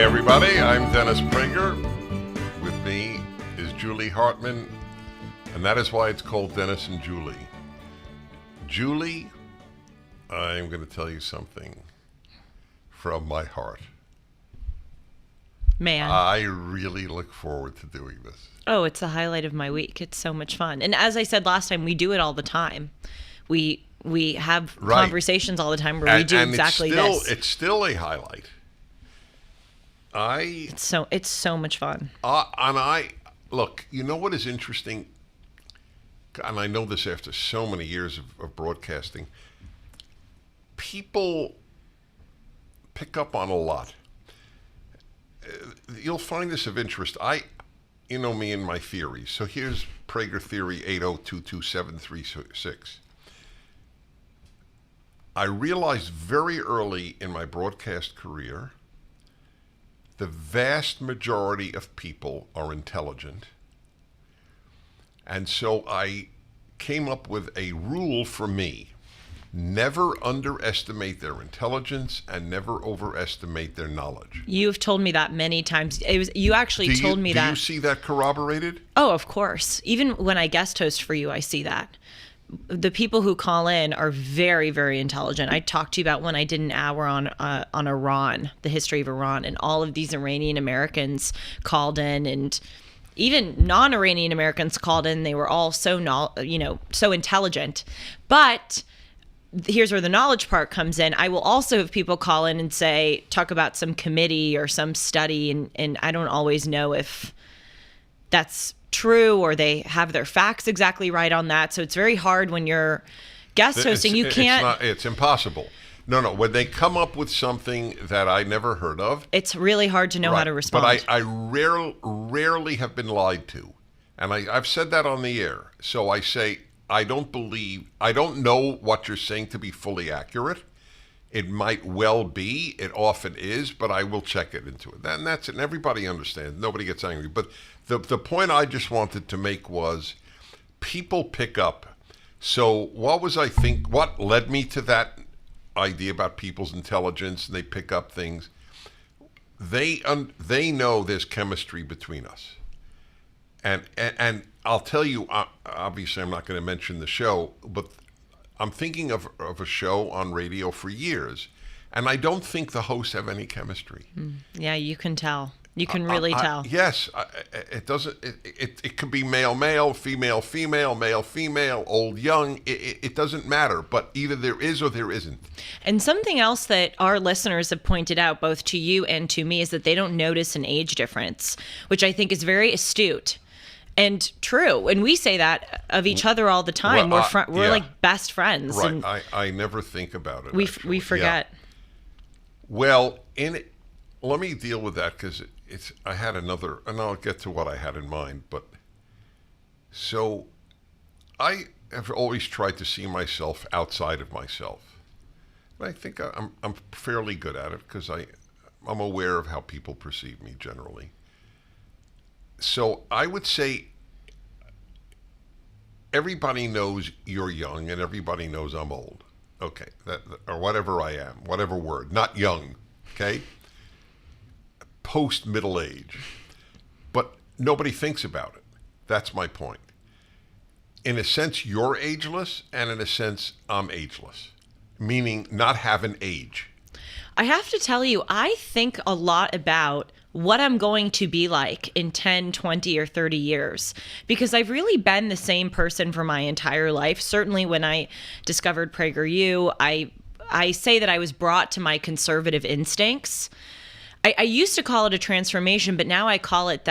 Hi, everybody. I'm Dennis Prager. With me is Julie Hartman, and that is why it's called Dennis and Julie. Julie, I'm going to tell you something from my heart. Man. I really look forward to doing this. Oh, it's the highlight of my week. It's so much fun. And as I said last time, we do it all the time. We have conversations all the time where we do exactly this. It's still a highlight. It's so much fun. Look, you know what is interesting? And I know this after so many years of broadcasting. People pick up on a lot. You'll find this of interest. You know me and my theories. So here's Prager Theory 8022736. I realized very early in my broadcast career, the vast majority of people are intelligent. And so I came up with a rule for me. Never underestimate their intelligence and never overestimate their knowledge. You've told me that many times. You actually told me that. Do you see that corroborated? Oh, of course. Even when I guest host for you, I see that. The people who call in are very, very intelligent. I talked to you about when I did an hour on Iran, the history of Iran, and all of these Iranian Americans called in, and even non-Iranian Americans called in. They were all so intelligent. But here's where the knowledge part comes in. I will also have people call in and talk about some committee or some study, and I don't always know if that's true or they have their facts exactly right on that. So it's very hard when you're guest hosting. It's impossible. No. When they come up with something that I never heard of, it's really hard to know how to respond. But I rarely have been lied to. And I've said that on the air. So I say, I don't know what you're saying to be fully accurate. It might well be, it often is, but I will check it into it. And that's it. And everybody understands. Nobody gets angry. But the point I just wanted to make was people pick up. So what led me to that idea about people's intelligence, and they pick up things? They know there's chemistry between us. And I'll tell you, obviously I'm not going to mention the show, but I'm thinking of a show on radio for years, and I don't think the hosts have any chemistry. Yeah, you can tell. You can really tell. Yes, it doesn't. It could be male, female, male, female, old, young. It doesn't matter. But either there is or there isn't. And something else that our listeners have pointed out, both to you and to me, is that they don't notice an age difference, which I think is very astute. And true. And we say that of each other all the time. We're like best friends. Right. And I never think about it. We forget. Yeah. Well, let me deal with that because I had another, and I'll get to what I had in mind. But so I have always tried to see myself outside of myself. And I think I'm fairly good at it because I'm aware of how people perceive me generally. So I would say everybody knows you're young and everybody knows I'm old. Okay, or whatever I am, whatever word, not young, okay? Post-middle age. But nobody thinks about it. That's my point. In a sense, you're ageless, and in a sense, I'm ageless, meaning not have an age. I have to tell you, I think a lot about what I'm going to be like in 10, 20, or 30 years, because I've really been the same person for my entire life. Certainly when I discovered PragerU, I say that I was brought to my conservative instincts. I used to call it a transformation, but now I call it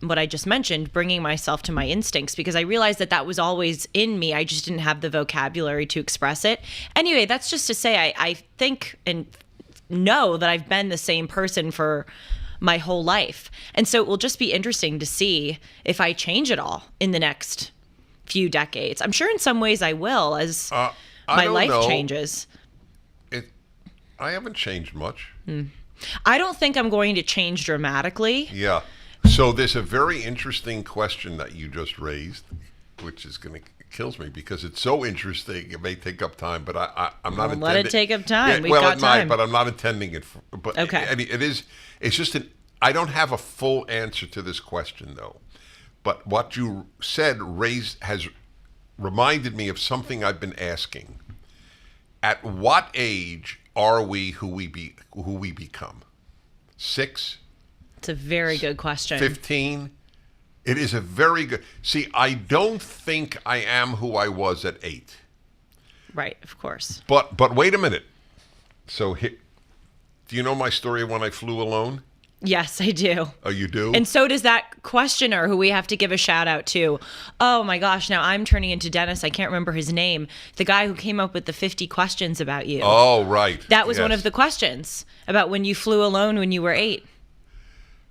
what I just mentioned, bringing myself to my instincts, because I realized that was always in me. I just didn't have the vocabulary to express it. Anyway, that's just to say I think and know that I've been the same person for my whole life. And so it will just be interesting to see if I change at all in the next few decades. I'm sure in some ways I will as my life changes. I haven't changed much. I don't think I'm going to change dramatically. Yeah. So there's a very interesting question that you just raised, which is going to kills me because it's so interesting. It may take up time, but I'm not intending. Let it take up time. Yeah, We've well, got it time. might, but I'm not intending it. But Okay. it is. It's just I don't have a full answer to this question though. But what you said has reminded me of something I've been asking. At what age are we who we become? 6? It's a very good question. 15? It is a very good. See, I don't think I am who I was at 8. Right, of course. But wait a minute. So do you know my story of when I flew alone? Yes, I do. Oh, you do? And so does that questioner who we have to give a shout out to. Oh my gosh, now I'm turning into Dennis. I can't remember his name. The guy who came up with the 50 questions about you. Oh, right. That was one Yes. of the questions about when you flew alone when you were 8.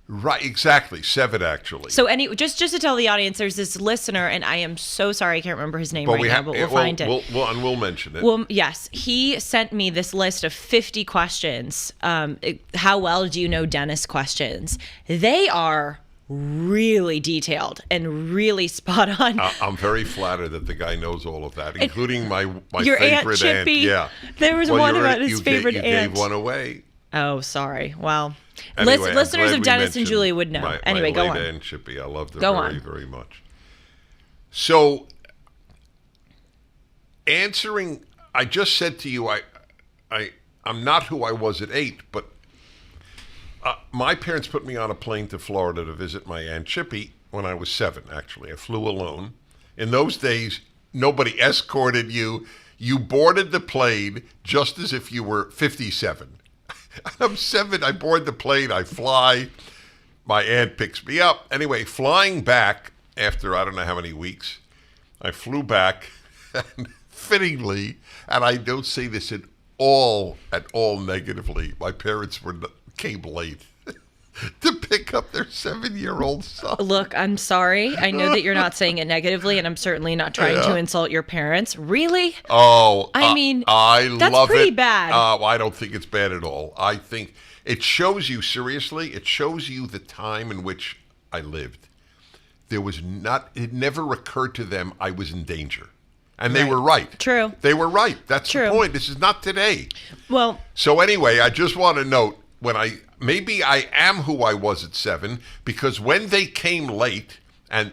Right, exactly. 7, actually. So just to tell the audience, there's this listener, and I am so sorry I can't remember his name but we'll find it. We'll mention it. Well, yes, he sent me this list of 50 questions. How well do you know Dennis questions? They are really detailed and really spot on. I'm very flattered that the guy knows all of that, including my your favorite Aunt Chippy. Yeah. There was one about his favorite you aunt. gave one away. Oh, sorry. Well, Anyway, listeners of Dennis and mentioned Julie would know. Anyway, go on. My Aunt Chippy. I loved her Go very, on. very much. So, answering, I just said to you, I'm not who I was at 8, but my parents put me on a plane to Florida to visit my Aunt Chippy when I was 7, actually. I flew alone. In those days, nobody escorted you. You boarded the plane just as if you were 57. I'm 7. I board the plane. I fly. My aunt picks me up. Anyway, flying back after I don't know how many weeks, I flew back, and fittingly, and I don't say this at all negatively, my parents came late to pick up their 7-year-old son. Look, I'm sorry. I know that you're not saying it negatively, and I'm certainly not trying to insult your parents. Really? Oh, I mean, I that's love pretty it. bad. I don't think it's bad at all. I think it shows you, seriously, it shows you the time in which I lived. It never occurred to them I was in danger. And they were right. True. They were right. That's True. the point. This is not today. Well, So anyway, I just want to note, maybe I am who I was at 7, because when they came late and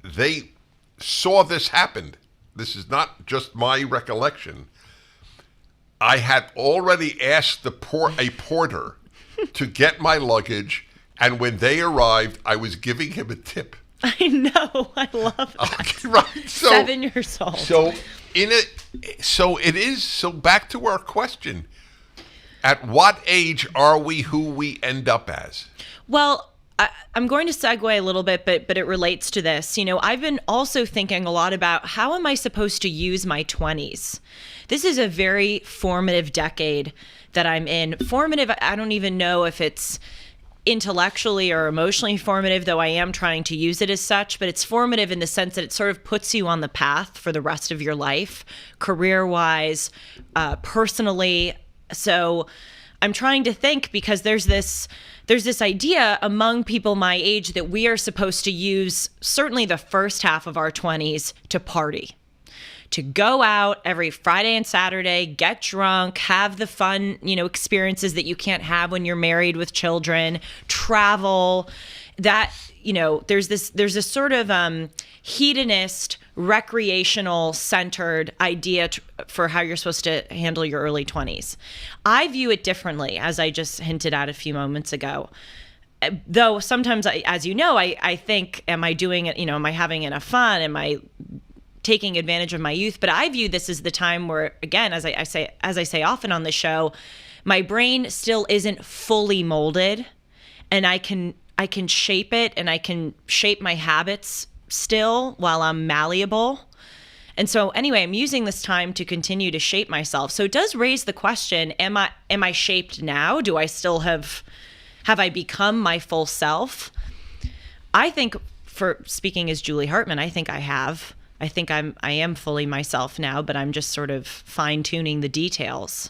they saw this happen, this is not just my recollection, I had already asked a porter to get my luggage, and when they arrived, I was giving him a tip. I know. I love that. Okay, right. So, 7 years old. So back to our question. At what age are we who we end up as? Well, I'm going to segue a little bit, but it relates to this. You know, I've been also thinking a lot about how am I supposed to use my 20s? This is a very formative decade that I'm in. Formative, I don't even know if it's intellectually or emotionally formative, though I am trying to use it as such, but it's formative in the sense that it sort of puts you on the path for the rest of your life, career-wise, personally. So I'm trying to think, because there's this idea among people my age that we are supposed to use certainly the first half of our 20s to party, to go out every Friday and Saturday, get drunk, have the fun, experiences that you can't have when you're married with children, travel. That, there's this sort of hedonist, recreational centered idea for how you're supposed to handle your early 20s. I view it differently, as I just hinted at a few moments ago. Though sometimes, as you know, I think, am I doing it, am I having enough fun? Am I taking advantage of my youth? But I view this as the time where, again, as I say often on the show, my brain still isn't fully molded, and I can shape it, and I can shape my habits still while I'm malleable. And so anyway, I'm using this time to continue to shape myself. So it does raise the question, am I shaped now? Do I still have I become my full self? I think, for speaking as Julie Hartman, I think I have. I think I am fully myself now, but I'm just sort of fine-tuning the details.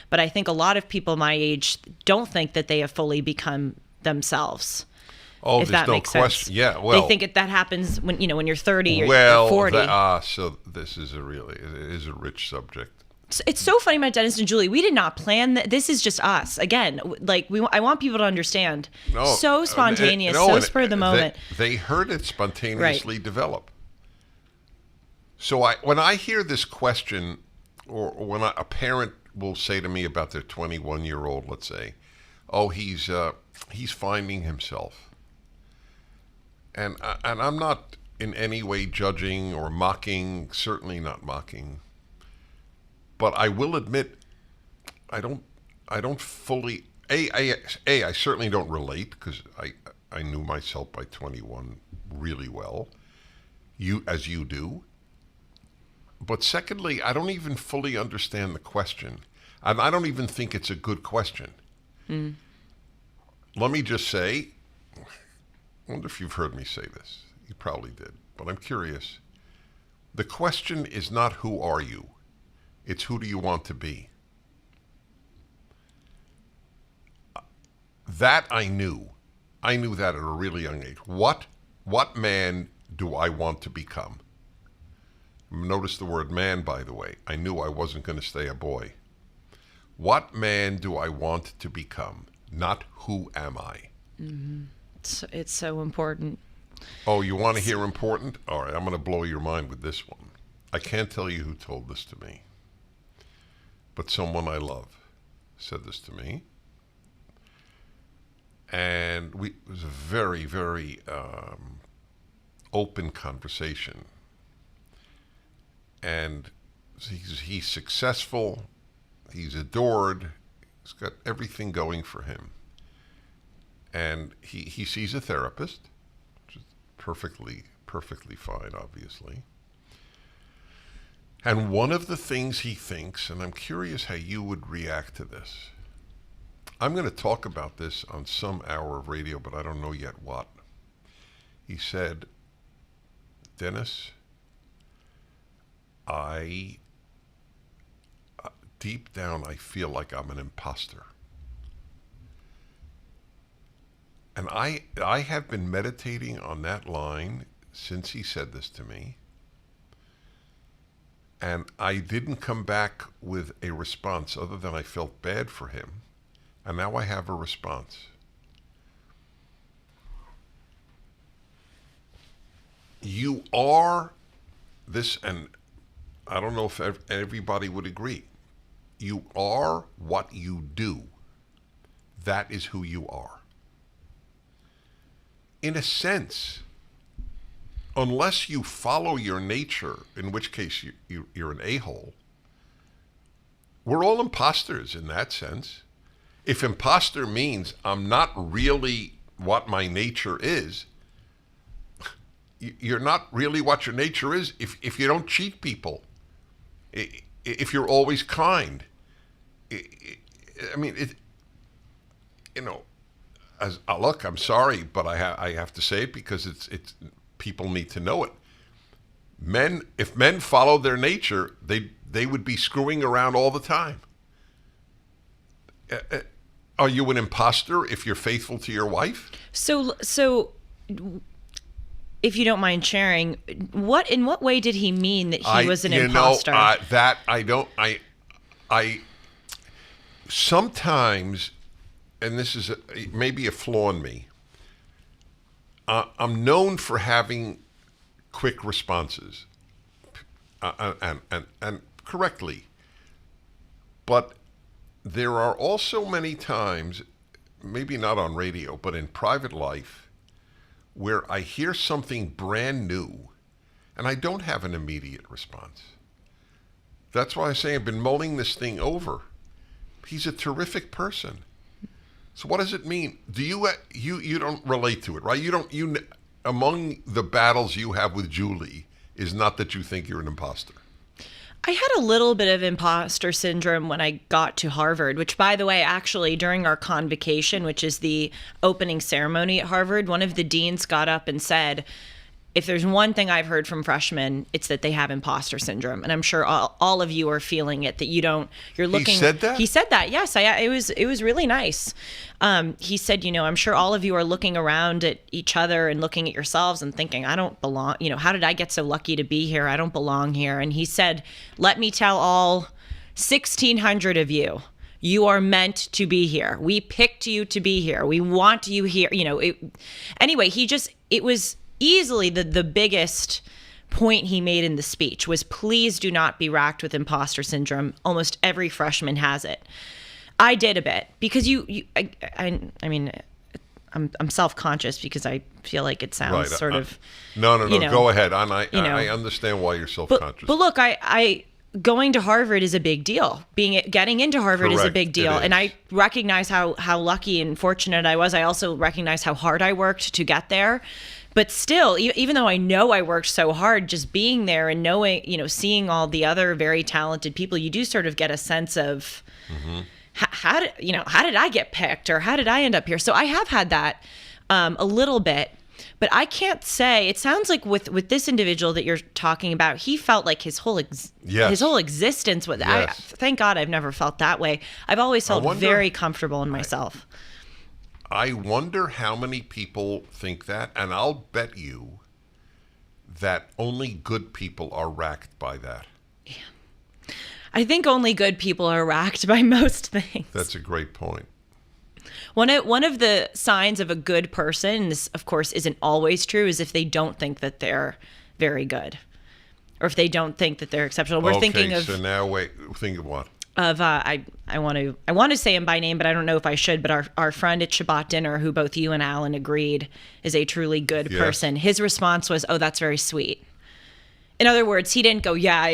But I think a lot of people my age don't think that they have fully become themselves. Oh, if there's that no makes question. sense. Yeah, well, they think that happens when you're 30 or well, 40. so this is it is a rich subject. It's so funny about Dennis and Julie. We did not plan that. This is just us. Again, like I want people to understand. No, So spontaneous, no, so and spur of the moment. They heard it spontaneously develop. So when I hear this question, or when a parent will say to me about their 21-year-old, let's say, "Oh, he's finding himself," and I'm not in any way judging or mocking, certainly not mocking. But I will admit, I don't fully. I certainly don't relate because I knew myself by 21 really well, as you do. But secondly, I don't even fully understand the question, and I don't even think it's a good question. Let me just say, I wonder if you've heard me say this. You probably did, but I'm curious. The question is not who are you. It's who do you want to be? That I knew. I knew that at a really young age. What man do I want to become? Notice the word man, by the way. I knew I wasn't going to stay a boy. What man do I want to become? Not who am I? Mm-hmm. It's so important. Oh, you want to hear important? All right, I'm going to blow your mind with this one. I can't tell you who told this to me, but someone I love said this to me. And it was a very, very open conversation. And he's successful. He's adored. He's got everything going for him. And he sees a therapist, which is perfectly fine, obviously. And one of the things he thinks, and I'm curious how you would react to this. I'm going to talk about this on some hour of radio, but I don't know yet what. He said, Dennis, deep down, I feel like I'm an imposter. And I have been meditating on that line since he said this to me. And I didn't come back with a response other than I felt bad for him. And now I have a response. You are this, and I don't know if everybody would agree. You are what you do. That is who you are. In a sense, unless you follow your nature, in which case you're an a-hole, we're all imposters in that sense. If imposter means I'm not really what my nature is, you're not really what your nature is if you don't cheat people, if you're always kind. I mean, look, I'm sorry, but I have to say it because it's people need to know it. If men followed their nature, they would be screwing around all the time. Are you an imposter if you're faithful to your wife? So, if you don't mind sharing, in what way did he mean that he was an imposter? That I don't. I sometimes, and this is maybe a flaw in me. I'm known for having quick responses, and correctly, but there are also many times, maybe not on radio, but in private life, where I hear something brand new, and I don't have an immediate response. That's why I say I've been mulling this thing over. He's a terrific person. So what does it mean? Do you don't relate to it, right? You among the battles you have with Julie is not that you think you're an imposter. I had a little bit of imposter syndrome when I got to Harvard, which, by the way, actually during our convocation, which is the opening ceremony at Harvard, one of the deans got up and said, if there's one thing I've heard from freshmen, it's that they have imposter syndrome. And I'm sure all of you are feeling it, that you're looking. He said that? He said that, yes. It was really nice. He said, I'm sure all of you are looking around at each other and looking at yourselves and thinking, I don't belong. How did I get so lucky to be here? I don't belong here. And he said, let me tell all 1,600 of you, you are meant to be here. We picked you to be here. We want you here. Anyway, it was easily the biggest point he made in the speech was, please do not be racked with imposter syndrome. Almost every freshman has it. I did a bit because I mean, I'm self-conscious because I feel like it sounds sort of. No. Go ahead. I understand why you're self-conscious. But look, I going to Harvard is a big deal. Getting into Harvard is a big deal. And I recognize how lucky and fortunate I was. I also recognize how hard I worked to get there. But still, even though I know I worked so hard, just being there and knowing, seeing all the other very talented people, you do sort of get a sense of how did I get picked, or how did I end up here? So I have had that a little bit. But I can't say, it sounds like with this individual that you're talking about, he felt like his whole existence was, thank God I've never felt that way. I've always felt very comfortable in myself. I wonder how many people think that, and I'll bet you that only good people are racked by that. Yeah. I think only good people are racked by most things. That's a great point. One of the signs of a good person, and this of course isn't always true, is if they don't think that they're very good, or if they don't think that they're exceptional. We're thinking of. So now wait, think of what? I want to say him by name, but I don't know if I should. But our friend at Shabbat dinner, who both you and Alan agreed is a truly good person, his response was, "Oh, that's very sweet." In other words, he didn't go, "Yeah,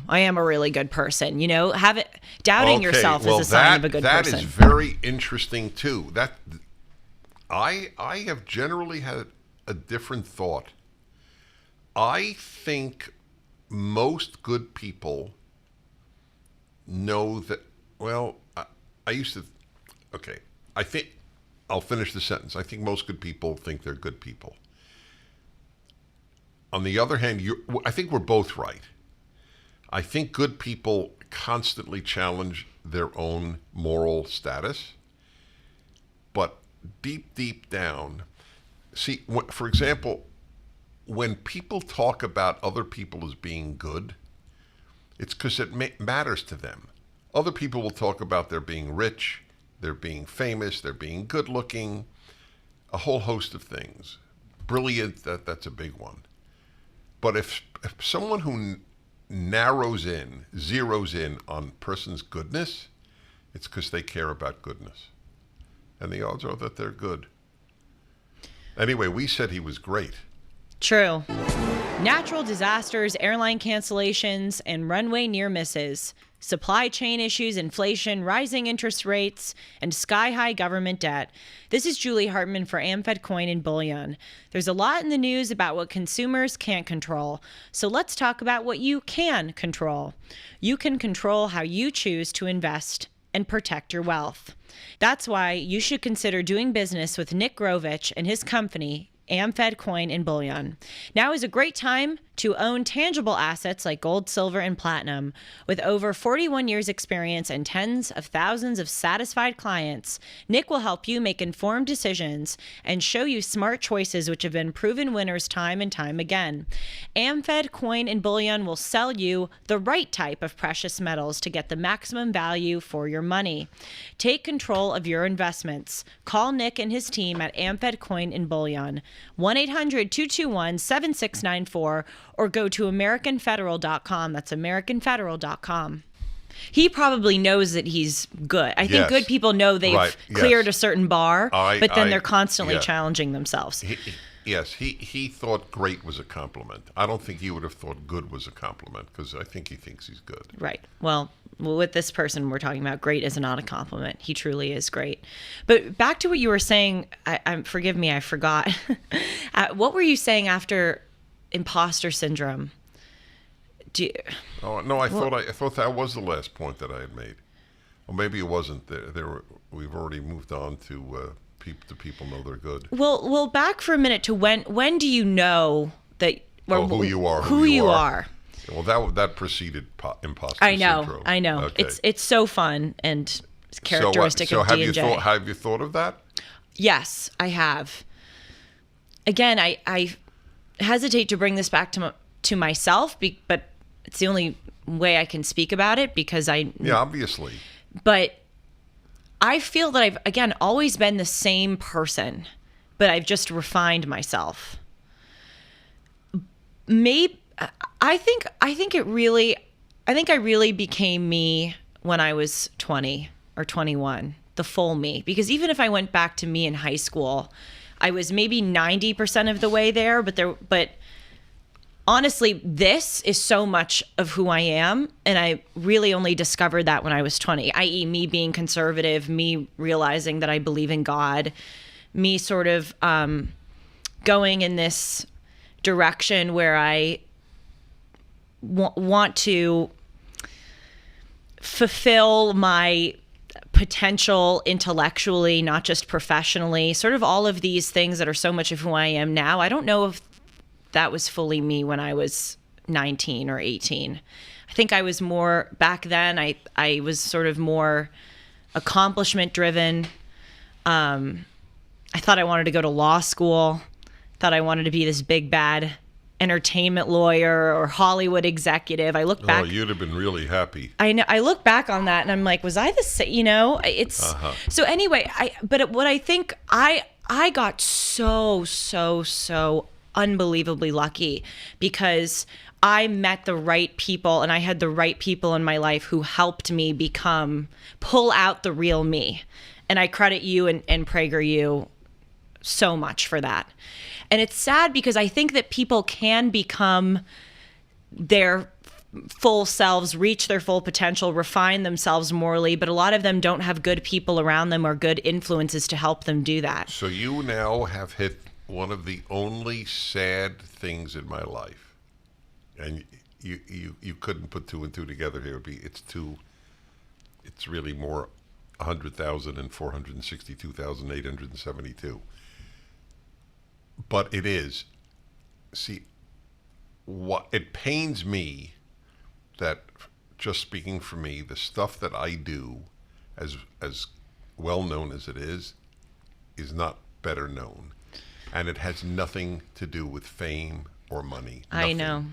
I am a really good person." Doubting yourself is a sign of a good person. That is very interesting too. That I have generally had a different thought. I think most good people know that. Well, I used to. Okay, I think I'll finish the sentence. I think most good people think they're good people. On the other hand, I think we're both right. I think good people constantly challenge their own moral status. But deep down, see, for example, when people talk about other people as being good, it's because it matters to them. Other people will talk about their being rich, their being famous, their being good looking, a whole host of things. Brilliant, that's a big one. But if someone who zeroes in on person's goodness, it's because they care about goodness. And the odds are that they're good. Anyway, we said he was great. True. Natural disasters, airline cancellations, and runway near misses. Supply chain issues, inflation, rising interest rates, and sky-high government debt. This is Julie Hartman for AmFed Coin and Bullion. There's a lot in the news about what consumers can't control. So let's talk about what you can control. You can control how you choose to invest and protect your wealth. That's why you should consider doing business with Nick Grovich and his company, AmFed Coin and Bullion. Now is a great time to own tangible assets like gold, silver, and platinum. With over 41 years experience and tens of thousands of satisfied clients, Nick will help you make informed decisions and show you smart choices which have been proven winners time and time again. AmFed Coin and Bullion will sell you the right type of precious metals to get the maximum value for your money. Take control of your investments. Call Nick and his team at AmFed Coin and Bullion, 1-800-221-7694, or go to AmericanFederal.com. That's AmericanFederal.com. He probably knows that he's good. I think good people know they've cleared a certain bar, but then they're constantly challenging themselves. He thought great was a compliment. I don't think he would have thought good was a compliment, because I think he thinks he's good. Right. Well, with this person we're talking about, great is not a compliment. He truly is great. But back to what you were saying, forgive me, I forgot. What were you saying after imposter syndrome? I thought that was the last point that I had made. Or maybe it wasn't. We've already moved on to people know they're good. Well, back for a minute to when do you know that who you are. Who you are. Well, that preceded imposter I know. syndrome. I know. Okay. It's so fun and characteristic so of have D&J. have you thought of that? Yes, I have. Again, I hesitate to bring this back to myself, but it's the only way I can speak about it because obviously. But I feel that I've, again, always been the same person, but I've just refined myself. Maybe I think I really became me when I was 20 or 21, the full me. Because even if I went back to me in high school, I was maybe 90% of the way there, but honestly, this is so much of who I am, and I really only discovered that when I was 20, i.e. me being conservative, me realizing that I believe in God, me sort of going in this direction where I want to fulfill my potential intellectually, not just professionally, sort of all of these things that are so much of who I am now. I don't know if that was fully me when I was 19 or 18. I think I was more, back then, I was sort of more accomplishment driven. I thought I wanted to go to law school, thought I wanted to be this big bad entertainment lawyer or Hollywood executive. I look back. Oh, you'd have been really happy. I know. I look back on that and I'm like, was I the same? You know, it's so anyway. But what I think I got so unbelievably lucky because I met the right people and I had the right people in my life who helped me pull out the real me. And I credit you and Prager you so much for that. And it's sad because I think that people can become their full selves, reach their full potential, refine themselves morally, but a lot of them don't have good people around them or good influences to help them do that. So you now have hit one of the only sad things in my life. And you couldn't put two and two together here. It's really more 100,000 and 462,872. But it is. See, it pains me that, just speaking for me, the stuff that I do, as well known as it is not better known. And it has nothing to do with fame or money. Nothing. I know.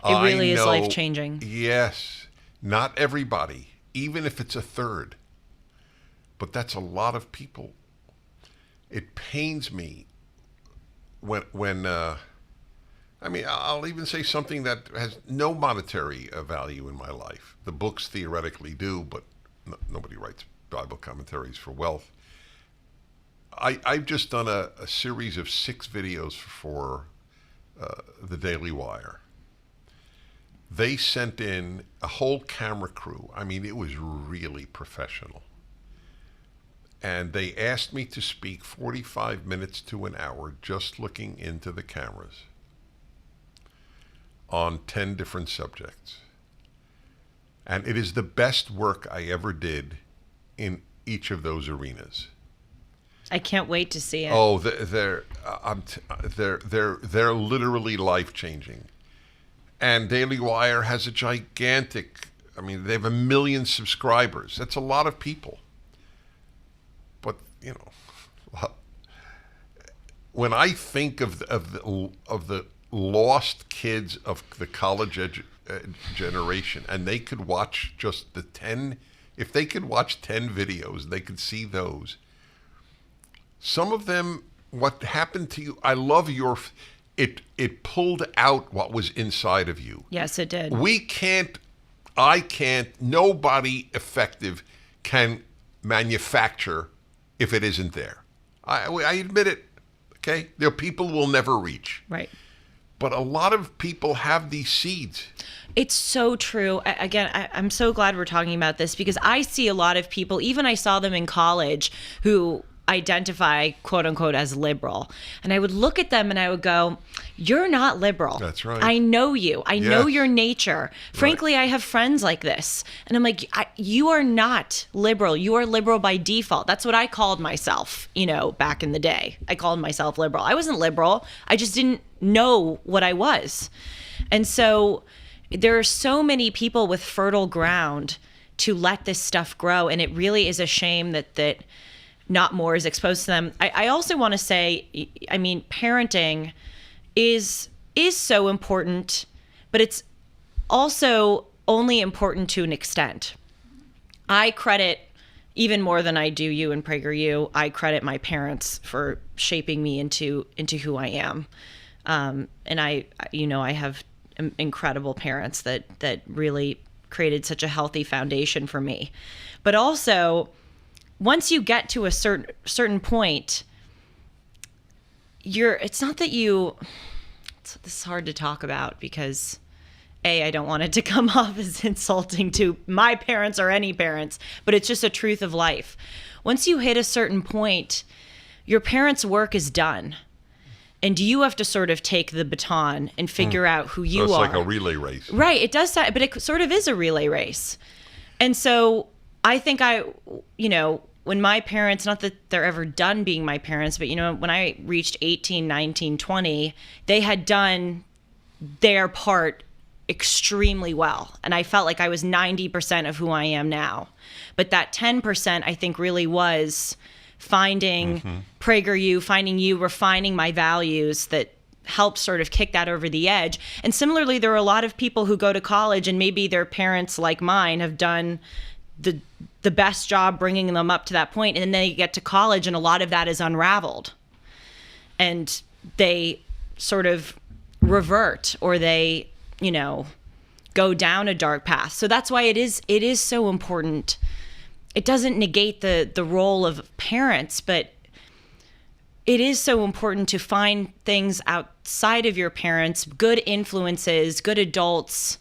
It really is life-changing. Yes. Not everybody, even if it's a third. But that's a lot of people. It pains me when I'll even say something that has no monetary value in my life. The books theoretically do, but nobody writes Bible commentaries for wealth. I've just done a series of 6 videos for the Daily Wire. They sent in a whole camera crew. I mean, it was really professional. And they asked me to speak 45 minutes to an hour just looking into the cameras on 10 different subjects. And it is the best work I ever did in each of those arenas. I can't wait to see it. Oh, they're literally life-changing. And Daily Wire has a gigantic, they have 1 million subscribers. That's a lot of people. But, when I think of the lost kids of the college generation, and they could watch just the 10, if they could watch 10 videos, they could see those. Some of them, what happened to you, I love it pulled out what was inside of you. Yes, it did. I can't, nobody effective can manufacture if it isn't there. I admit it, okay? There are people who will never reach. Right. But a lot of people have these seeds. It's so true. I'm so glad we're talking about this because I see a lot of people, even I saw them in college, who identify, quote unquote, as liberal. And I would look at them and I would go, you're not liberal. That's right. I know you. I know Yes. your nature. Frankly, I have friends like this. And I'm like, you are not liberal. You are liberal by default. That's what I called myself, back in the day. I called myself liberal. I wasn't liberal. I just didn't know what I was. And so there are so many people with fertile ground to let this stuff grow. And it really is a shame that not more is exposed to them. I also want to say, parenting is so important, but it's also only important to an extent. I credit, even more than I do you and PragerU, I credit my parents for shaping me into who I am. And I have incredible parents that really created such a healthy foundation for me. But also, once you get to a certain point, this is hard to talk about because I don't want it to come off as insulting to my parents or any parents, but it's just a truth of life. Once you hit a certain point, your parents' work is done. And you have to sort of take the baton and figure out who you are. So it's like a relay race. Right. It does that, but it sort of is a relay race. And so I think when my parents, not that they're ever done being my parents, but, when I reached 18, 19, 20, they had done their part extremely well. And I felt like I was 90% of who I am now. But that 10%, I think, really was finding PragerU, finding you, refining my values that helped sort of kick that over the edge. And similarly, there are a lot of people who go to college and maybe their parents, like mine, have done the best job bringing them up to that point, and then they get to college and a lot of that is unraveled. And they sort of revert, or they, go down a dark path. So that's why it is so important. It doesn't negate the role of parents, but it is so important to find things outside of your parents, good influences, good adults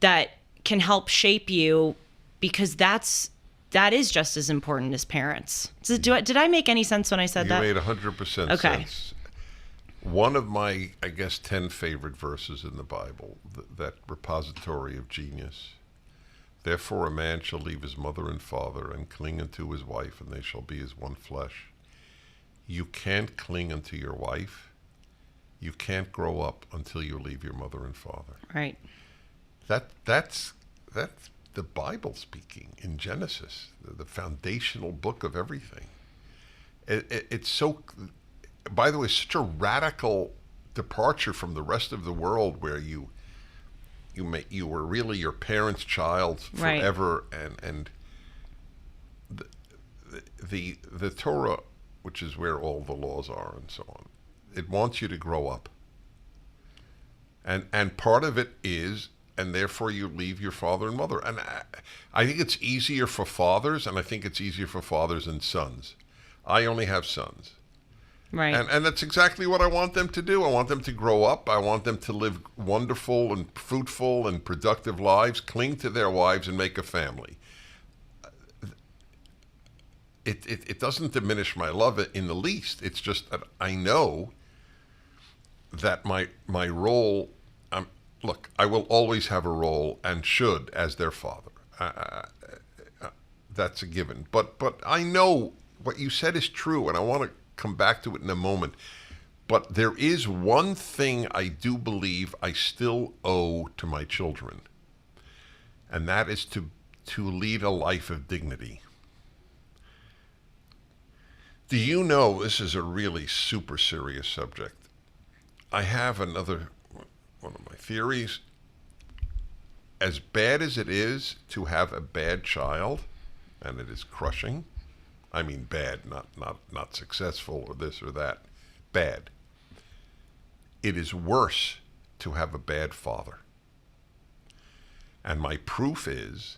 that can help shape you, because that is just as important as parents. So did I make any sense when I said that? You made 100% sense. One of my, 10 favorite verses in the Bible, that repository of genius. Therefore a man shall leave his mother and father and cling unto his wife, and they shall be as one flesh. You can't cling unto your wife. You can't grow up until you leave your mother and father. Right. That's the Bible speaking in Genesis, the foundational book of everything. It's so, by the way, such a radical departure from the rest of the world, where you were really your parents' child forever, right. and the Torah, which is where all the laws are and so on, it wants you to grow up, and part of it is, and therefore you leave your father and mother. And I think it's easier for fathers, and I think it's easier for fathers and sons. I only have sons. Right. And that's exactly what I want them to do. I want them to grow up. I want them to live wonderful and fruitful and productive lives, cling to their wives, and make a family. It doesn't diminish my love in the least. It's just that I know that my role, look, I will always have a role, and should, as their father. That's a given. But I know what you said is true, and I want to come back to it in a moment. But there is one thing I do believe I still owe to my children, and that is to lead a life of dignity. Do you know, this is a really super serious subject. I have one of my theories. As bad as it is to have a bad child, and it is crushing, I mean bad, not successful or this or that, bad. It is worse to have a bad father. And my proof is,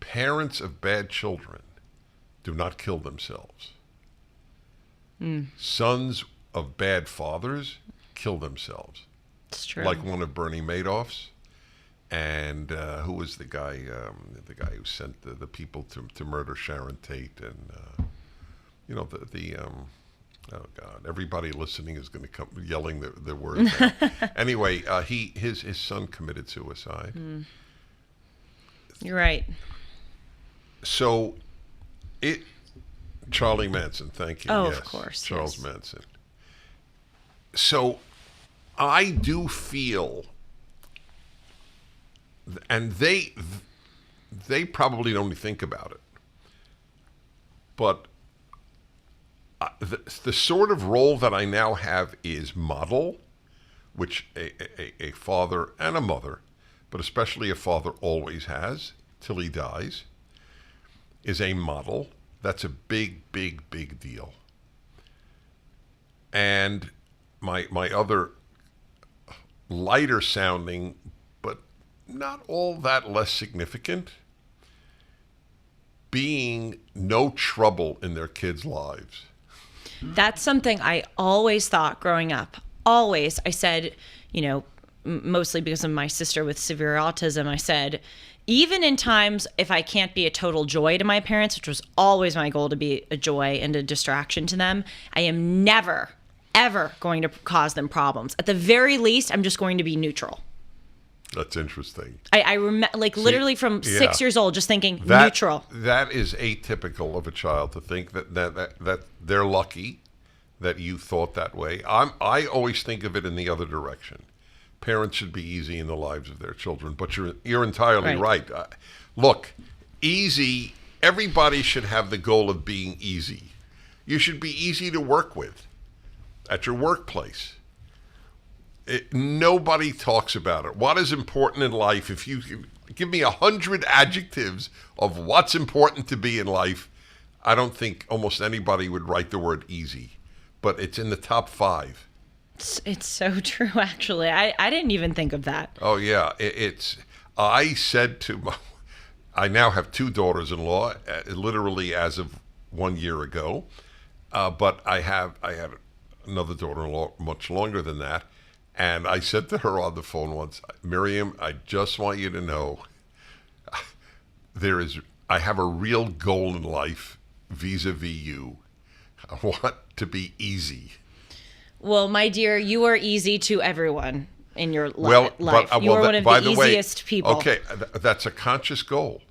parents of bad children do not kill themselves. Sons of bad fathers kill themselves. It's true. Like one of Bernie Madoff's. And who was the guy who sent the people to murder Sharon Tate, and oh God, everybody listening is going to come yelling the words out. Anyway, his son committed suicide. You're right. So Charlie Manson, thank you. Oh, yes, of course. Charles yes. Manson. So I do feel, and they probably don't think about it, but the sort of role that I now have is model, which a father and a mother, but especially a father always has till he dies, is a model. That's a big, big, big deal. And my other lighter sounding, but not all that less significant, being no trouble in their kids' lives. That's something I always thought growing up. Always. I said, mostly because of my sister with severe autism, I said, even in times if I can't be a total joy to my parents, which was always my goal to be a joy and a distraction to them, I am never, ever going to cause them problems. At the very least, I'm just going to be neutral. That's interesting. I remember, literally from 6 years old, just thinking neutral. That is atypical of a child to think that they're lucky that you thought that way. I always think of it in the other direction. Parents should be easy in the lives of their children, but you're entirely right. Look, easy. Everybody should have the goal of being easy. You should be easy to work with at your workplace. Nobody talks about it. What is important in life? If you give me 100 adjectives of what's important to be in life, I don't think almost anybody would write the word easy, but it's in the top 5. It's so true, actually. I didn't even think of that. Oh, yeah. I said I now have 2 daughters-in-law, literally as of 1 year ago, but I had another daughter-in-law much longer than that. And I said to her on the phone once, Miriam, I just want you to know I have a real goal in life vis-a-vis you. I want to be easy. Well, my dear, you are easy to everyone in your life. You are one of the easiest people. Okay, that's a conscious goal,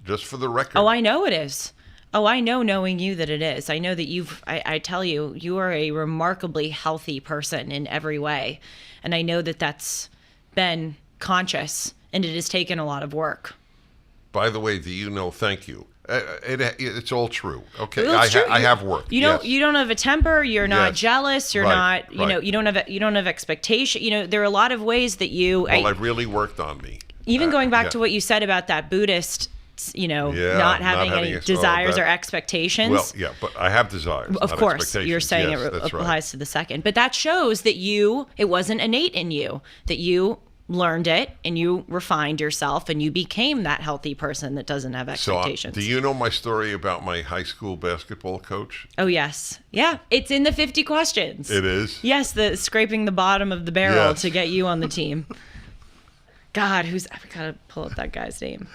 just for the record. Oh, I know it is. Oh, I know, knowing you, that it is. I know that I tell you, you are a remarkably healthy person in every way. And I know that that's been conscious, and it has taken a lot of work. By the way, thank you. It's all true. Okay, Well, it's true. I have work. You don't have a temper. You're not jealous. You're not. Right. You don't have expectation. There are a lot of ways that you. Well, I've really worked on me. Even going back to what you said about that Buddhist, not having any desires or expectations. Well, yeah, but I have desires. Of course, you're saying it applies to the second, but that shows that it wasn't innate in you, that you learned it and you refined yourself and you became that healthy person that doesn't have expectations. So, do you know my story about my high school basketball coach? Oh, yes. Yeah. It's in the 50 questions. It is? Yes. The scraping the bottom of the barrel to get you on the team. God, I gotta pull up that guy's name.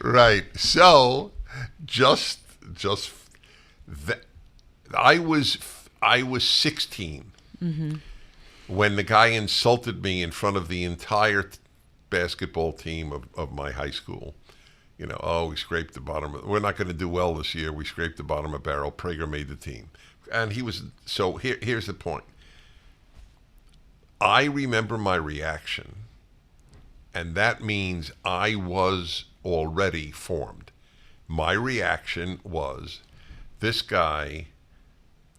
Right. So I was 16. Mm-hmm. When the guy insulted me in front of the entire basketball team of my high school. We scraped the bottom. We're not going to do well this year. We scraped the bottom of barrel. Prager made the team. And here's the point. I remember my reaction, and that means I was already formed. My reaction was, this guy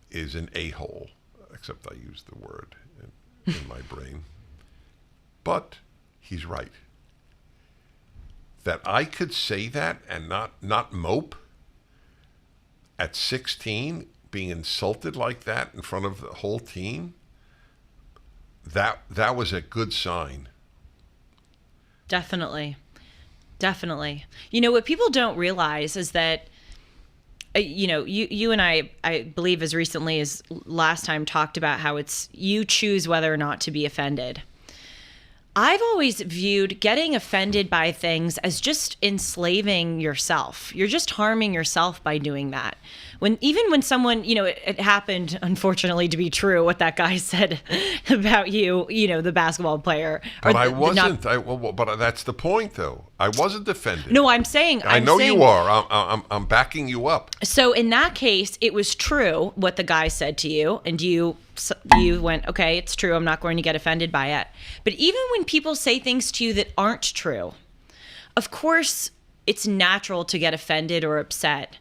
is an a-hole, except I used the word in my brain. But he's right. That I could say that and not mope at 16, being insulted like that in front of the whole team, that was a good sign. Definitely. What people don't realize is that you and I believe as recently as last time talked about how it's you choose whether or not to be offended. I've always viewed getting offended by things as just enslaving yourself. You're just harming yourself by doing that. Even when someone, it happened, unfortunately, to be true, what that guy said about you, the basketball player. But I wasn't. But that's the point, though. I wasn't offended. No, I'm saying. I know you are. I'm backing you up. So in that case, it was true what the guy said to you, and you went, okay, it's true. I'm not going to get offended by it. But even when people say things to you that aren't true, of course, it's natural to get offended or upset.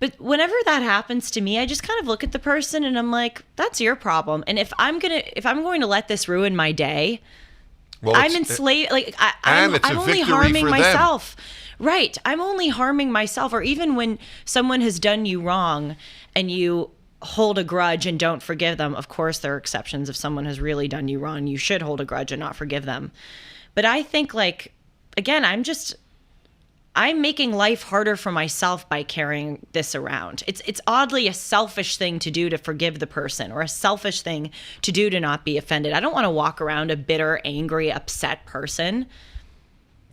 But whenever that happens to me, I just kind of look at the person and I'm like, that's your problem. And if I'm going to let this ruin my day, well, I'm enslaved. Like I'm only harming myself. Right. I'm only harming myself. Or even when someone has done you wrong and you hold a grudge and don't forgive them. Of course, there are exceptions. If someone has really done you wrong, you should hold a grudge and not forgive them. But I think, again, I'm making life harder for myself by carrying this around. It's oddly a selfish thing to do to forgive the person, or a selfish thing to do to not be offended. I don't want to walk around a bitter, angry, upset person.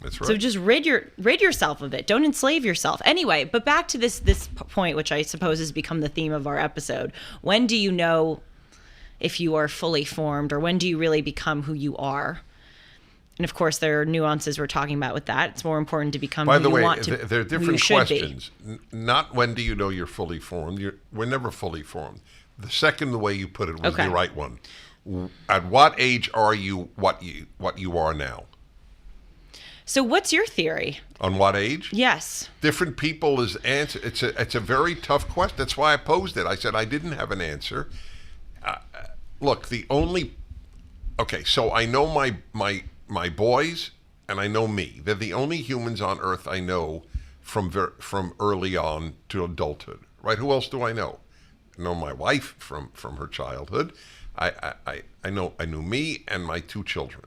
That's right. So just rid yourself of it. Don't enslave yourself. Anyway, but back to this point, which I suppose has become the theme of our episode. When do you know if you are fully formed, or when do you really become who you are? And of course, there are nuances we're talking about with that. It's more important to become who you want to be. By the way, there are different questions. Not when do you know you're fully formed. We're never fully formed. The second way you put it was the right one. At what age are you what you are now? So what's your theory? On what age? Yes. Different people's answer. It's a very tough question. That's why I posed it. I said I didn't have an answer. Look, so I know my boys, and I know me. They're the only humans on Earth I know from early on to adulthood. Right? Who else do I know? I know my wife from her childhood. I knew me and my two children.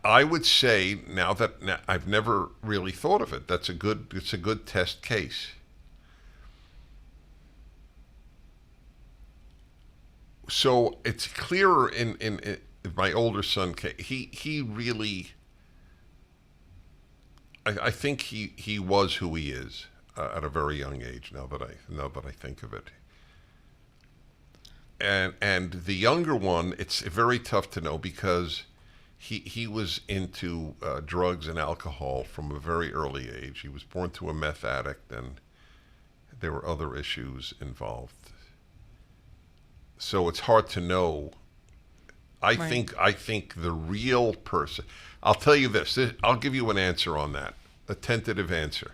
I would say now I've never really thought of it. It's a good test case. So it's clearer in my older son. He really, I think he was who he is at a very young age. Now that I think of it. And the younger one, it's very tough to know because he was into drugs and alcohol from a very early age. He was born to a meth addict, and there were other issues involved. So it's hard to know. I think the real person. I'll tell you this. I'll give you an answer on that, a tentative answer,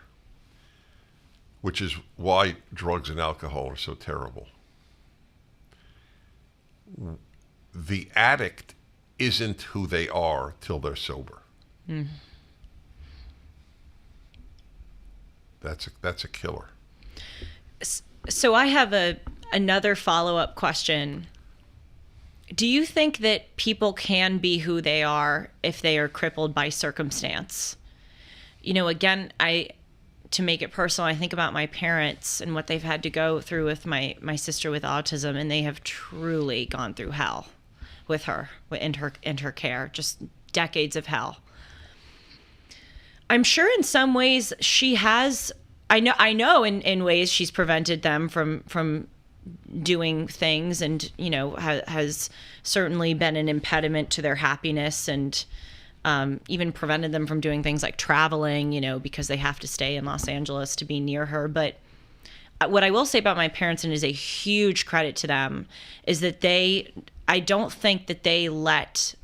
which is why drugs and alcohol are so terrible. The addict isn't who they are till they're sober. Mm. That's a killer. So I have another follow-up question. Do you think that people can be who they are if they are crippled by circumstance? Again, to make it personal, I think about my parents and what they've had to go through with my sister with autism, and they have truly gone through hell with her and her care, just decades of hell. I'm sure in some ways she has. I know in ways she's prevented them from doing things, and has certainly been an impediment to their happiness, and even prevented them from doing things like traveling, because they have to stay in Los Angeles to be near her. But what I will say about my parents, and is a huge credit to them, is that I don't think that they let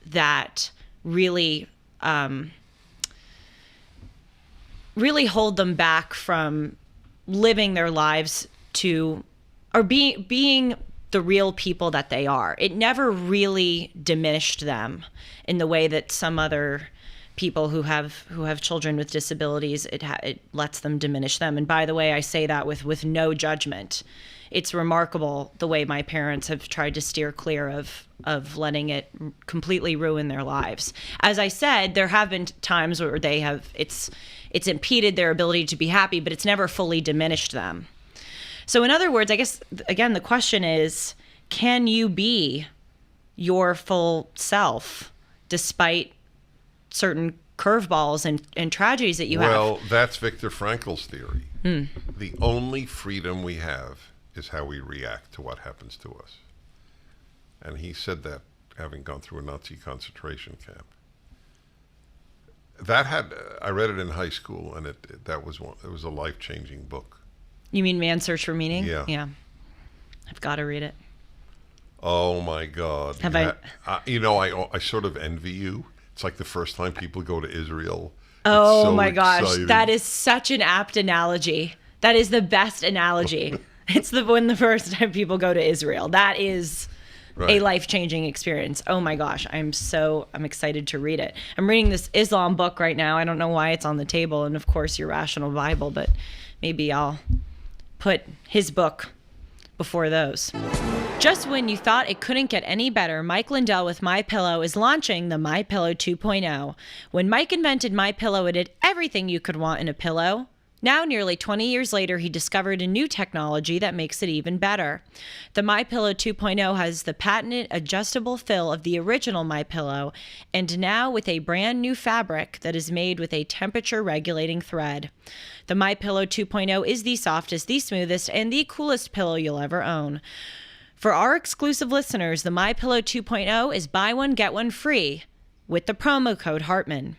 that really hold them back from living their lives or being the real people that they are. It never really diminished them in the way that some other people who have children with disabilities, it lets them diminish them. And by the way, I say that with no judgment. It's remarkable the way my parents have tried to steer clear of letting it completely ruin their lives. As I said, there have been times where it's impeded their ability to be happy, but it's never fully diminished them. So in other words, I guess, again, the question is, can you be your full self despite certain curveballs and tragedies that you have. Well, that's Viktor Frankl's theory. The only freedom we have is how we react to what happens to us. And he said that having gone through a Nazi concentration camp. I read it in high school, and it was a life-changing book. You mean Man's Search for Meaning? Yeah. Yeah. I've got to read it. Oh my God! Have I? I sort of envy you. It's like the first time people go to Israel. Oh It's so my gosh, exciting. that is such an apt analogy. That is the best analogy. It's the first time people go to Israel. That is a Right. life-changing experience. Oh my gosh, I'm excited to read it. I'm reading this Islam book right now. I don't know why it's on the table, and of course your Rational Bible, but maybe I'll put his book before those. Just when you thought it couldn't get any better, Mike Lindell with MyPillow is launching the MyPillow 2.0. When Mike invented MyPillow, it did everything you could want in a pillow. Now, nearly 20 years later, he discovered a new technology that makes it even better. The MyPillow 2.0 has the patented adjustable fill of the original MyPillow, and now with a brand new fabric that is made with a temperature-regulating thread. The MyPillow 2.0 is the softest, the smoothest, and the coolest pillow you'll ever own. For our exclusive listeners, the MyPillow 2.0 is buy one, get one free with the promo code Hartman.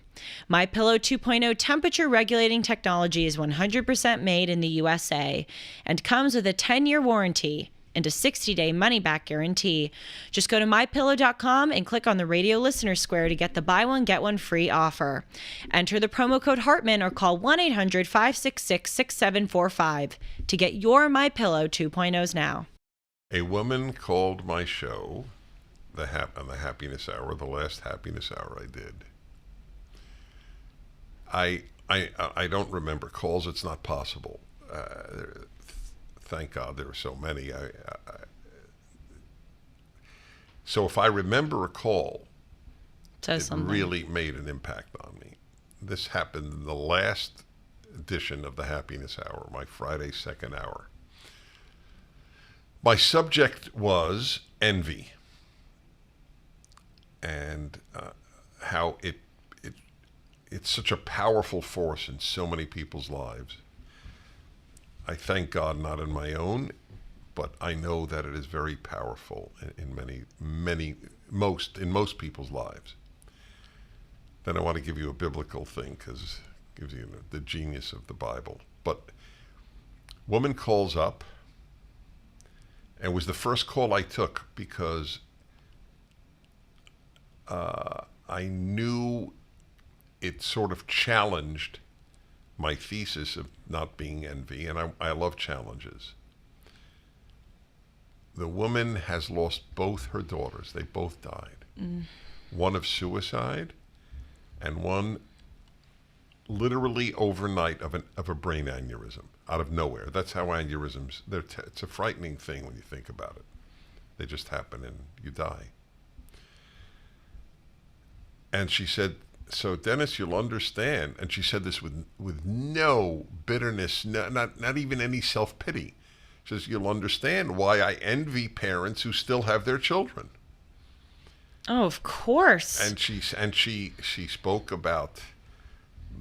MyPillow 2.0 temperature regulating technology is 100% made in the USA and comes with a 10-year warranty and a 60-day money-back guarantee. Just go to MyPillow.com and click on the radio listener square to get the buy one, get one free offer. Enter the promo code Hartman or call 1-800-566-6745 to get your MyPillow 2.0s now. A woman called my show on the Happiness Hour, the last Happiness Hour I did. I don't remember calls. It's not possible. Thank God there are so many. So if I remember a call, Says it something. really made an impact on me. This happened in the last edition of the Happiness Hour, my Friday second hour. My subject was envy and how it's such a powerful force in so many people's lives. I thank God not in my own, but I know that it is very powerful in most people's lives. Then I want to give you a biblical thing because it gives you the genius of the Bible. But woman calls up, and it was the first call I took because I knew it sort of challenged my thesis of not being envy, and I love challenges. The woman has lost both her daughters. They both died. One of suicide, and one literally overnight of a brain aneurysm out of nowhere. That's how aneurysms, it's a frightening thing when you think about it. They just happen and you die. And she said, so Dennis, you'll understand. And she said this with no bitterness, not even any self-pity. She says, you'll understand why I envy parents who still have their children. Oh, of course. And she spoke about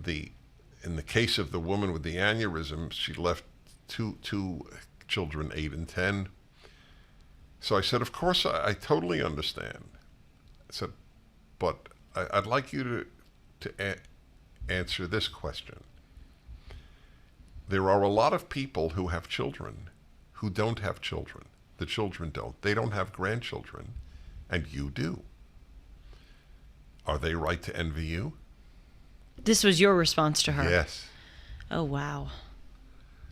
in the case of the woman with the aneurysm, she left two children, 8 and 10. So I said, of course, I totally understand. I said, but I'd like you to answer this question. There are a lot of people who have children who don't have children. The children don't. They don't have grandchildren, and you do. Are they right to envy you? This was your response to her? Yes. Oh, wow.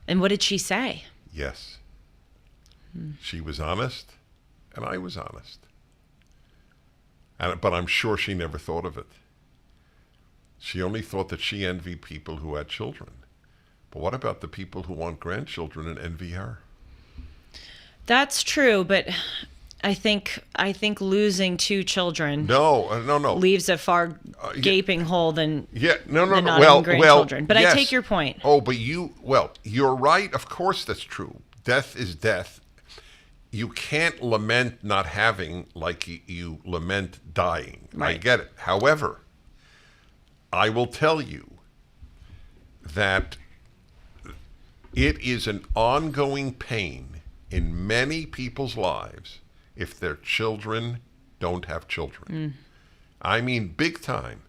And what did she say? Yes. She was honest, and I was honest. But I'm sure she never thought of it. She only thought that she envied people who had children. But what about the people who want grandchildren and envy her? That's true, but I think losing 2 children No. leaves a far gaping hole than No. than not having grandchildren. But yes. I take your point. Oh, but you're right. Of course, that's true. Death is death. you can't lament not having like you lament dying. I Right. get it. However, I will tell you that it is an ongoing pain in many people's lives if their children don't have children. I mean, big time.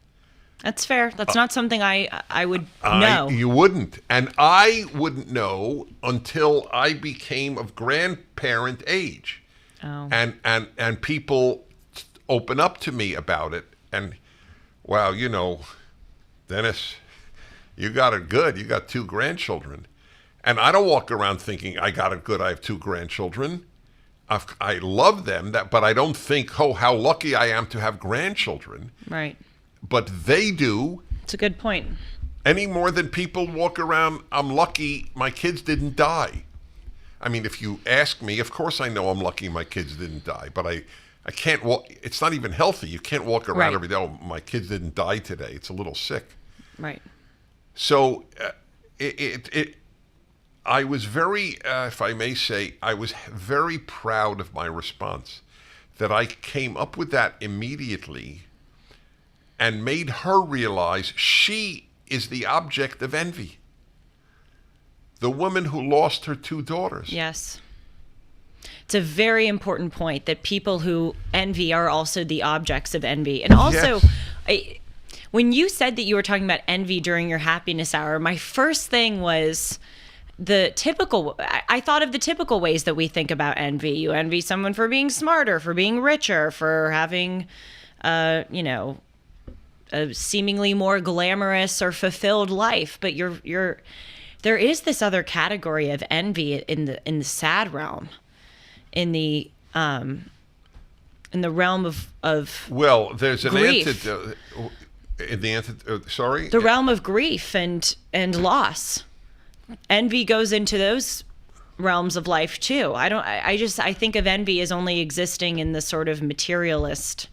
That's fair. That's not something I would know. You wouldn't. And I wouldn't know until I became of grandparent age. Oh. And people open up to me about it. And, wow, you know, Dennis, you got it good. You got 2 grandchildren. And I don't walk around thinking I got it good. I have 2 grandchildren. I love them, but I don't think, oh, how lucky I am to have grandchildren. Right. But they do. It's a good point. Any more than people walk around, I'm lucky my kids didn't die. I mean, if you ask me, of course I know I'm lucky my kids didn't die, but I can't walk. It's not even healthy. You can't walk around Right. every day, oh, my kids didn't die today. It's a little sick. Right. So I was very, if I may say, I was very proud of my response, that I came up with that immediately and made her realize she is the object of envy. The woman who lost her 2 daughters. Yes. It's a very important point that people who envy are also the objects of envy. And also, Yes. When you said that you were talking about envy during your happiness hour, my first thing was the typical, I thought of the typical ways that we think about envy. You envy someone for being smarter, for being richer, for having, a seemingly more glamorous or fulfilled life. But there is this other category of envy in the sad realm, in the realm of Well, there's an grief. antidote. Sorry? The realm of grief and loss. Envy goes into those realms of life too. I think of envy as only existing in the sort of materialist.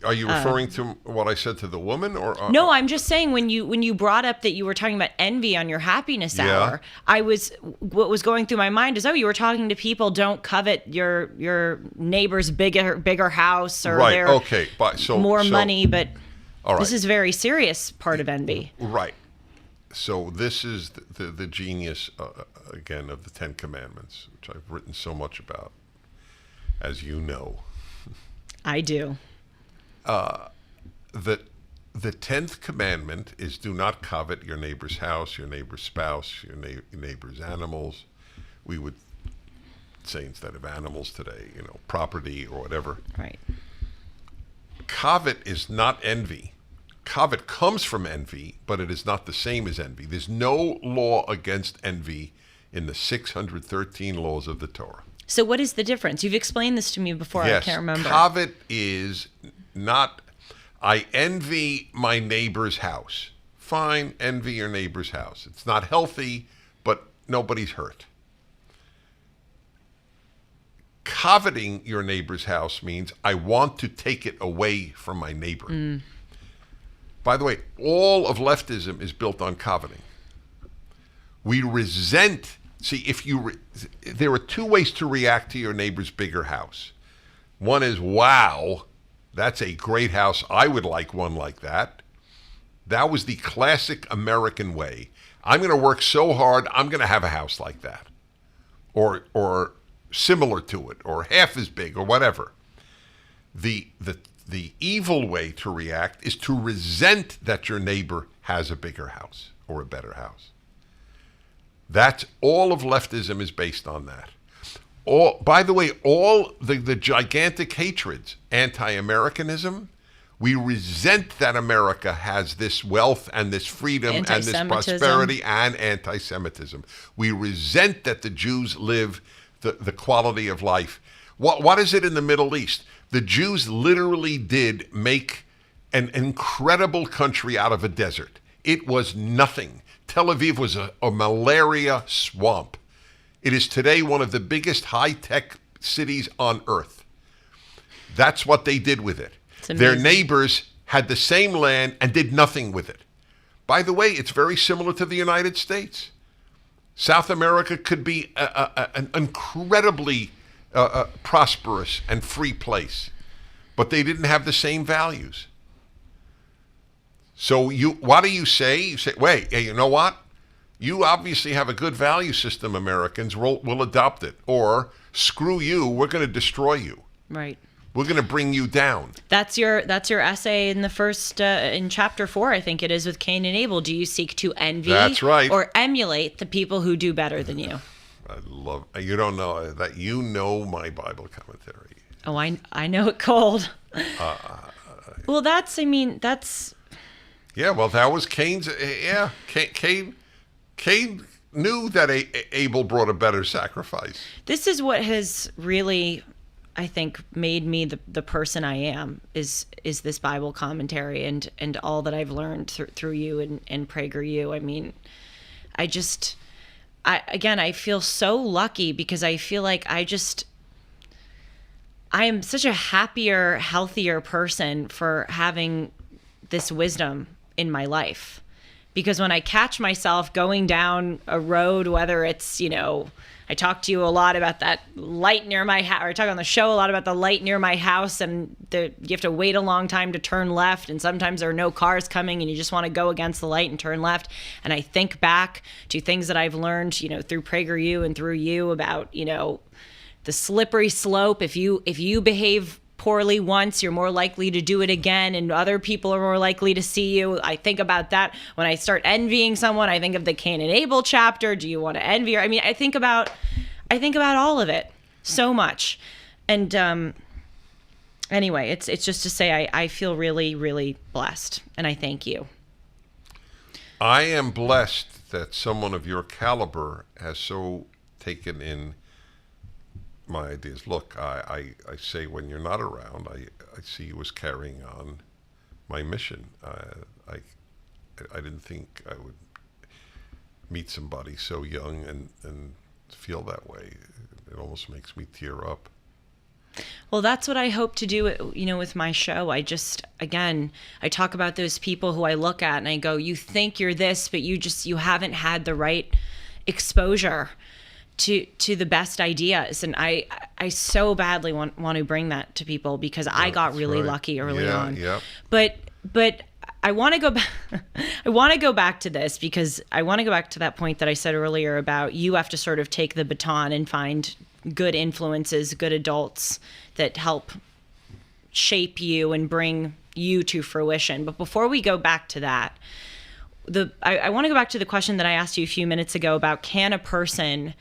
Are you referring to what I said to the woman, or No, I'm just saying when you brought up that you were talking about envy on your happiness Yeah. hour, what was going through my mind is, you were talking to people, don't covet your neighbor's bigger house or right? their Okay, but more money, but all right. this is a very serious part of envy. Right. So this is the genius, again, of the 10 Commandments, which I've written so much about, as you know. I do. The 10th commandment is do not covet your neighbor's house, your neighbor's spouse, your neighbor's animals. We would say, instead of animals today, property or whatever. Right. Covet is not envy. Covet comes from envy, but it is not the same as envy. There's no law against envy in the 613 laws of the Torah. So what is the difference? You've explained this to me before. Yes, I can't remember. covet is not, I envy my neighbor's house. Fine, envy your neighbor's house. It's not healthy, but nobody's hurt. Coveting your neighbor's house means I want to take it away from my neighbor. By the way, all of leftism is built on coveting. We resent. See, there are 2 ways to react to your neighbor's bigger house. One is, wow, that's a great house. I would like one like that. That was the classic American way. I'm going to work so hard, I'm going to have a house like that. Or similar to it, or half as big, or whatever. The evil way to react is to resent that your neighbor has a bigger house or a better house. That's all of leftism is based on that. By the way, all the gigantic hatreds, anti-Americanism, we resent that America has this wealth and this freedom and this prosperity, and anti-Semitism. We resent that the Jews live the quality of life. What is it in the Middle East? The Jews literally did make an incredible country out of a desert. It was nothing. Tel Aviv was a malaria swamp. It is today one of the biggest high-tech cities on earth. That's what they did with it. Their neighbors had the same land and did nothing with it. By the way, it's very similar to the United States. South America could be an incredibly prosperous and free place, but they didn't have the same values. So what do you say? You say, wait, hey, you know what? You obviously have a good value system, Americans. We'll adopt it. Or screw you, we're going to destroy you. Right. We're going to bring you down. That's your essay in the first in chapter 4, I think it is, with Cain and Abel. Do you seek to envy That's right. or emulate the people who do better than you? I love you. Don't know that. You know my Bible commentary. Oh, I know it cold. Well, that's. Yeah, well, that was Cain's. Yeah, Cain knew that Abel brought a better sacrifice. This is what has really, I think, made me the person I am. Is this Bible commentary and all that I've learned through you and Prager. I mean, I feel so lucky because I feel like I am such a happier, healthier person for having this wisdom in my life. Because when I catch myself going down a road, whether it's, I talk to you a lot about that light near my house, or I talk on the show a lot about the light near my house, and you have to wait a long time to turn left, and sometimes there are no cars coming, and you just want to go against the light and turn left. And I think back to things that I've learned, through PragerU and through you about, the slippery slope. If you behave poorly once, you're more likely to do it again, and other people are more likely to see you. I think about that when I start envying someone. I think of the Cain and Abel chapter. Do you want to envy her? I mean, I think about all of it so much. And anyway, it's just to say I feel really, really blessed, and I thank you. I am blessed that someone of your caliber has so taken in my ideas. Look, I say when you're not around, I see you as carrying on my mission. I didn't think I would meet somebody so young and feel that way. It almost makes me tear up. Well, that's what I hope to do, with my show. I talk about those people who I look at and I go, you think you're this, but you haven't had the right exposure to the best ideas. And I so badly want to bring that to people because I got really lucky early on. Yeah. But I want to go back. I want to go back to this because I want to go back to that point that I said earlier about you have to sort of take the baton and find good influences, good adults that help shape you and bring you to fruition. But before we go back to that, I want to go back to the question that I asked you a few minutes ago about can a person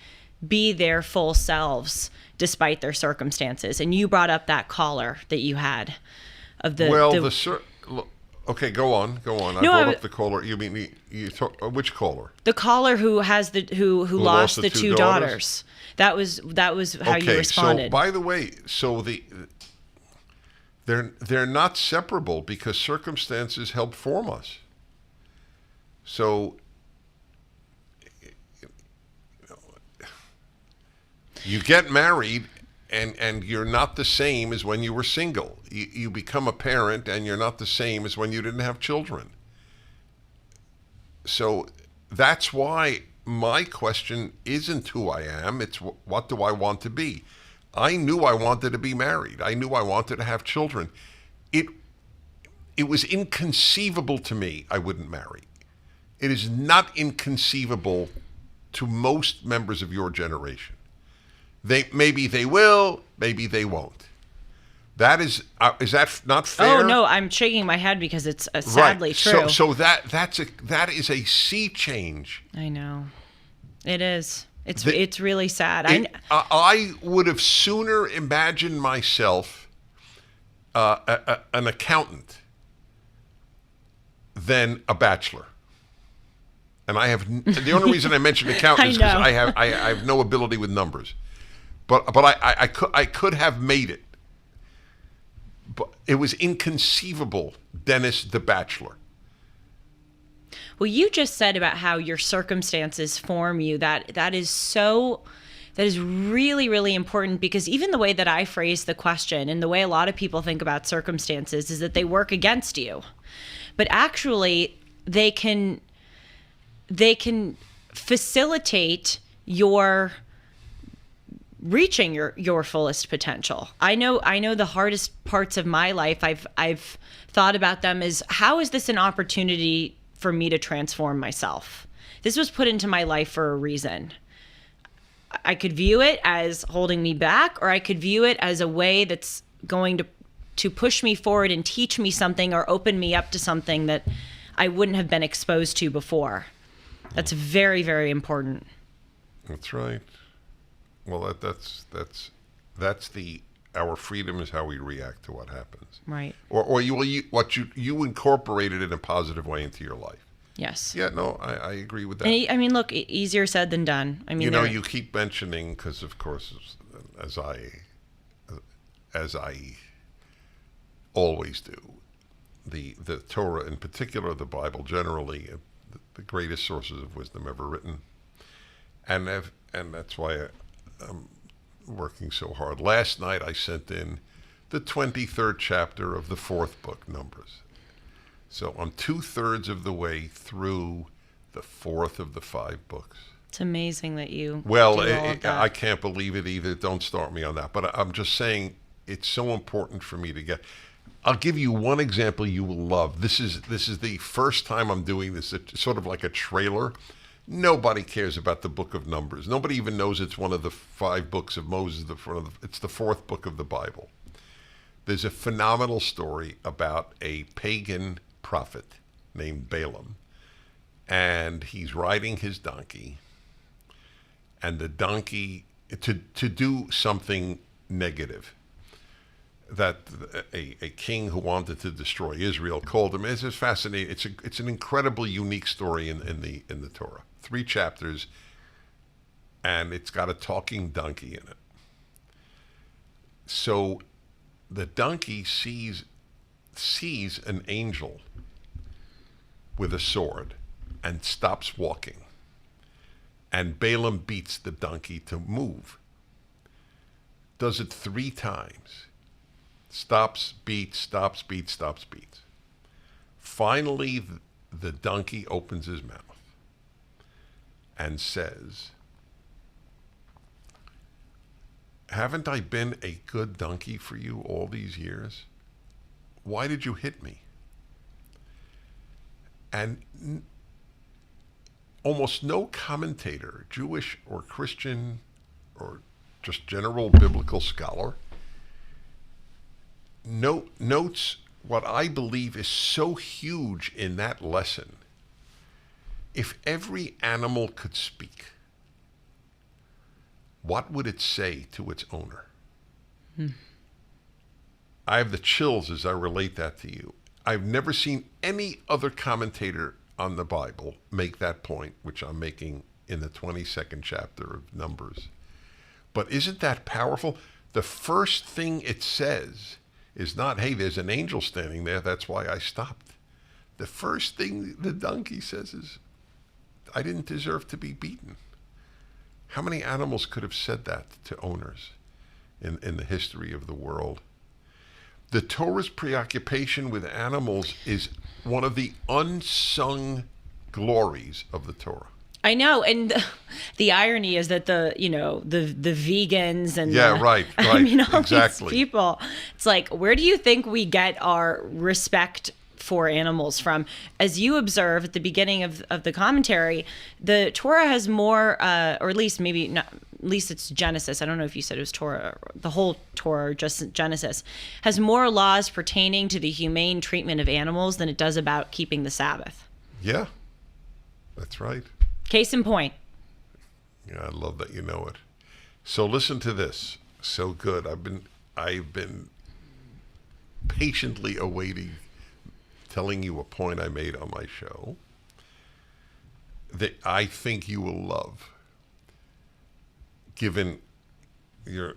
be their full selves despite their circumstances? And you brought up that caller that you had of the. Well, okay, go on. I brought up the caller. You mean which caller? The caller who has who lost the two daughters. That was how you responded. So by the way, they're not separable because circumstances help form us. So you get married and you're not the same as when you were single. You become a parent and you're not the same as when you didn't have children. So that's why my question isn't who I am, it's what do I want to be? I knew I wanted to be married. I knew I wanted to have children. It was inconceivable to me I wouldn't marry. It is not inconceivable to most members of your generation. Maybe they will, maybe they won't. That is that not fair? Oh no, I'm shaking my head because it's sadly true. So that is a sea change. I know, it is. It's really sad. I would have sooner imagined myself an accountant than a bachelor. And the only reason I mentioned accountant is because I have no ability with numbers. But I could have made it. But it was inconceivable, Dennis the Bachelor. Well, you just said about how your circumstances form you. That is really, really important because even the way that I phrase the question and the way a lot of people think about circumstances is that they work against you. But actually, they can facilitate your reaching your fullest potential. I know the hardest parts of my life, I've thought about them as, how is this an opportunity for me to transform myself? This was put into my life for a reason. I could view it as holding me back, or I could view it as a way that's going to push me forward and teach me something, or open me up to something that I wouldn't have been exposed to before. That's very, very important. That's right. Well, that's our freedom is how we react to what happens. Right. Or you incorporate it in a positive way into your life. Yes. Yeah, no, I agree with that. And I mean, look, easier said than done. I mean, you keep mentioning, because of course, as I always do, the Torah, in particular, the Bible generally, the greatest sources of wisdom ever written, and that's why I'm working so hard. Last night I sent in the 23rd chapter of the 4th book, Numbers. So I'm 2/3 of the way through the 4th of the 5 books. It's amazing that you. Well, do all of that. I can't believe it either. Don't start me on that. But I'm just saying it's so important for me to get. I'll give you one example you will love. This is the first time I'm doing this. It's sort of like a trailer. Nobody cares about the book of Numbers. Nobody even knows it's one of the 5 books of Moses. It's the 4th book of the Bible. There's a phenomenal story about a pagan prophet named Balaam, and he's riding his donkey, and the donkey to do something negative that a king who wanted to destroy Israel called him. It's just fascinating. It's an incredibly unique story in the Torah. 3 chapters, and it's got a talking donkey in it. So the donkey sees an angel with a sword and stops walking. And Balaam beats the donkey to move. Does it 3 times. Stops, beats, stops, beats, stops, beats. Finally, the donkey opens his mouth and says, "Haven't I been a good donkey for you all these years? Why did you hit me?" And almost no commentator, Jewish or Christian or just general biblical scholar, notes what I believe is so huge in that lesson. If every animal could speak, what would it say to its owner? I have the chills as I relate that to you. I've never seen any other commentator on the Bible make that point, which I'm making in the 22nd chapter of Numbers. But isn't that powerful? The first thing it says is not, "Hey, there's an angel standing there, that's why I stopped." The first thing the donkey says is, "I didn't deserve to be beaten." How many animals could have said that to owners in the history of the world? The Torah's preoccupation with animals is one of the unsung glories of the Torah. I know, and the irony is that the vegans and right, I mean, all exactly. these people, it's like, where do you think we get our respect for animals from? As you observe at the beginning of the commentary, the Torah has more, or at least maybe not. At least it's Genesis. I don't know if you said it was Torah, the whole Torah, or just Genesis, has more laws pertaining to the humane treatment of animals than it does about keeping the Sabbath. Yeah, that's right. Case in point. Yeah, I love that you know it. So listen to this. So good. I've been patiently awaiting telling you a point I made on my show that I think you will love, given your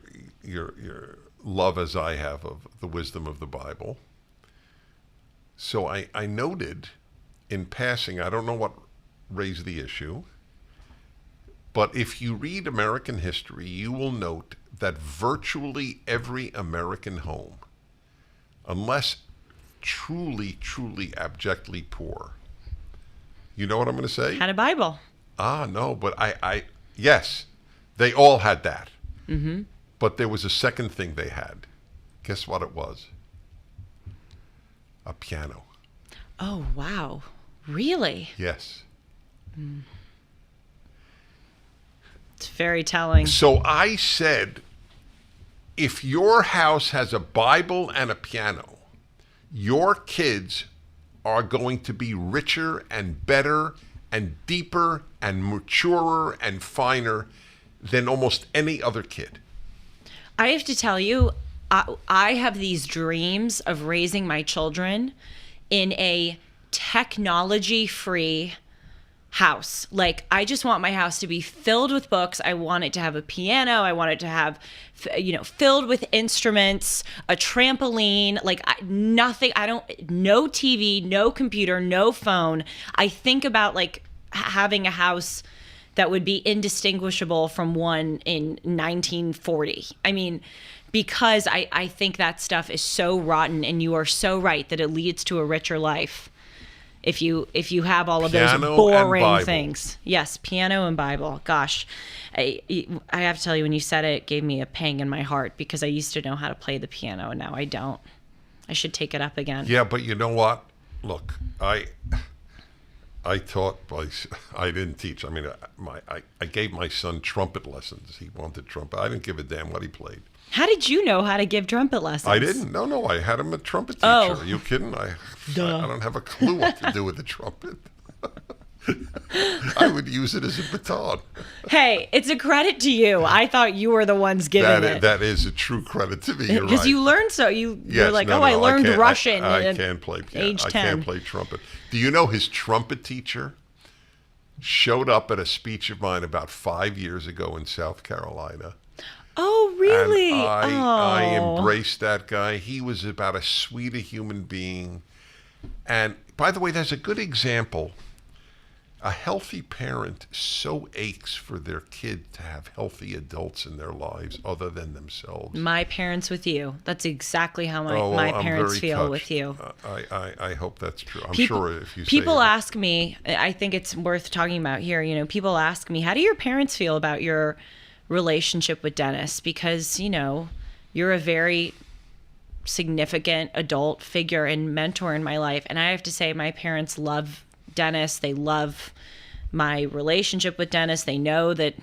love as I have of the wisdom of the Bible. So I noted in passing, I don't know what raised the issue, but if you read American history, you will note that virtually every American home, unless truly, truly abjectly poor, you know what I'm going to say? Had a Bible. No, but yes, they all had that. But there was a second thing they had. Guess what it was? A piano. Oh, wow. Really? Yes. It's very telling. So I said, if your house has a Bible and a piano, your kids are going to be richer and better and deeper and maturer and finer than almost any other kid. I have to tell you, I have these dreams of raising my children in a technology-free house. Like, I just want my house to be filled with books. I want it to have a piano. I want it to have, filled with instruments, a trampoline, like nothing. No TV, no computer, no phone. I think about like having a house that would be indistinguishable from one in 1940. I mean, because I think that stuff is so rotten, and you are so right that it leads to a richer life. If you have all of those boring things. Yes, piano and Bible. Gosh, I have to tell you, when you said it, it gave me a pang in my heart, because I used to know how to play the piano and now I don't. I should take it up again. Yeah, but you know what? Look, I taught, I didn't teach. I mean, I gave my son trumpet lessons. He wanted trumpet. I didn't give a damn what he played. How did you know how to give trumpet lessons? I didn't. No. I had him a trumpet teacher. Oh. Are you kidding? I don't have a clue what to do with the trumpet. I would use it as a baton. Hey, it's a credit to you. I thought you were the ones giving it. That is a true credit to me. You're right. Because you learned you're like, I learned Russian I can't play piano. Age 10. I can't play trumpet. Do you know his trumpet teacher showed up at a speech of mine about 5 years ago in South Carolina? Oh, really? And I embraced that guy. He was about as sweet a human being. And by the way, there's a good example. A healthy parent so aches for their kid to have healthy adults in their lives other than themselves. My parents with you. That's exactly how my parents feel touched. With you. I hope that's true. I'm sure if you say people ask me, I think it's worth talking about here. People ask me, how do your parents feel about your relationship with Dennis? Because, you're a very significant adult figure and mentor in my life. And I have to say, my parents love Dennis. They love my relationship with Dennis. They know that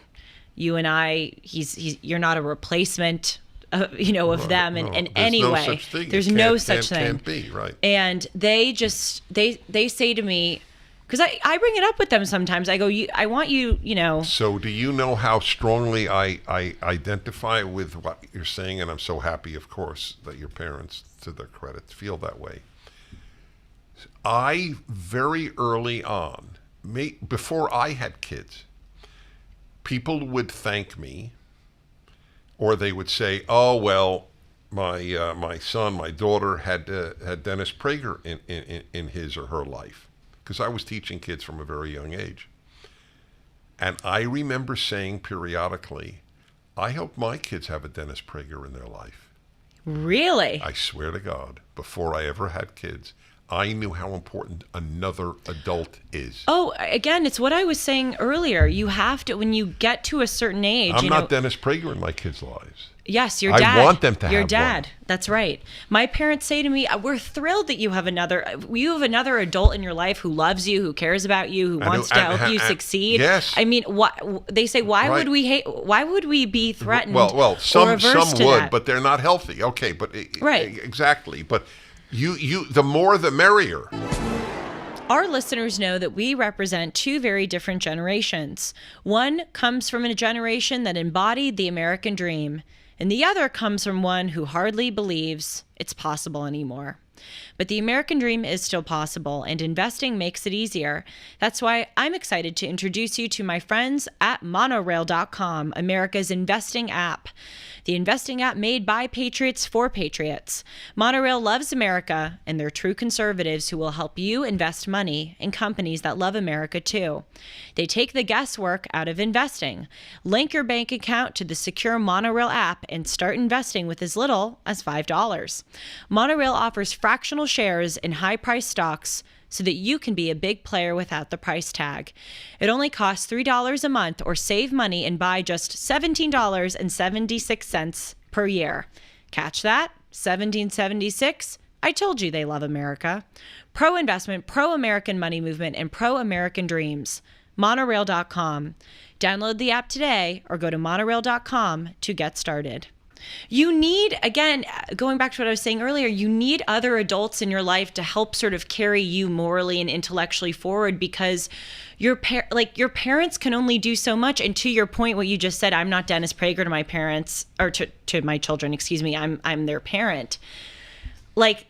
you and I, you're not a replacement, of them in any way. There's no such thing. Can't be, right. And they say to me, because I bring it up with them sometimes. I go, I want you, So do you know how strongly I identify with what you're saying? And I'm so happy, of course, that your parents, to their credit, feel that way. I, very early on, before I had kids, people would thank me, or they would say, oh, well, my son, my daughter had Dennis Prager in his or her life. Because I was teaching kids from a very young age. And I remember saying periodically, I hope my kids have a Dennis Prager in their life. Really? I swear to God, before I ever had kids, I knew how important another adult is. Oh, again, it's what I was saying earlier. You have to, when you get to a certain age. I'm not Dennis Prager in my kids' lives. Yes, your dad. I want them to have your dad. one. That's right. My parents say to me, "We're thrilled that you have another adult in your life who loves you, who cares about you, who wants to help you succeed." Yes. I mean, they say, why would we hate? Why would we be threatened? Well, some would, that? But they're not healthy. Okay, but right, exactly. But you, the more, the merrier. Our listeners know that we represent two very different generations. One comes from a generation that embodied the American dream, and the other comes from one who hardly believes it's possible anymore. But the American dream is still possible, and investing makes it easier. That's why I'm excited to introduce you to my friends at Monorail.com, America's investing app. The investing app made by patriots for patriots. Monorail loves America, and they're true conservatives who will help you invest money in companies that love America too. They take the guesswork out of investing. Link your bank account to the secure Monorail app and start investing with as little as $5. Monorail offers fractional shares in high-priced stocks so that you can be a big player without the price tag. It only costs $3 a month, or save money and buy just $17.76 per year. Catch that? $17.76? I told you they love America. Pro-investment, pro-American money movement, and pro-American dreams. Monorail.com. Download the app today or go to monorail.com to get started. You need, again, going back to what I was saying earlier, you need other adults in your life to help sort of carry you morally and intellectually forward, because your parents can only do so much. And to your point, what you just said, I'm not Dennis Prager to my parents, or to my children, excuse me, I'm their parent. Like,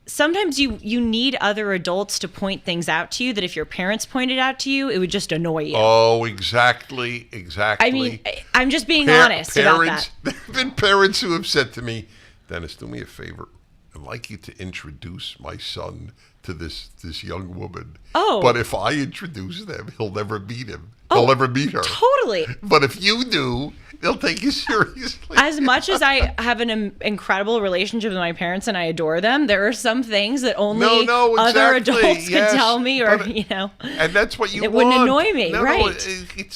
sometimes you need other adults to point things out to you that if your parents pointed out to you, it would just annoy you. Oh, exactly. I mean, I'm just being honest about that. There have been parents who have said to me, Dennis, do me a favor. I'd like you to introduce my son to this young woman. Oh. But if I introduce them, he'll never meet him. He'll never meet her. Totally. But if you do, they'll take you seriously. As much as I have an incredible relationship with my parents and I adore them, there are some things that only other adults can tell me, or, And that's what you it want. wouldn't annoy me, right? No,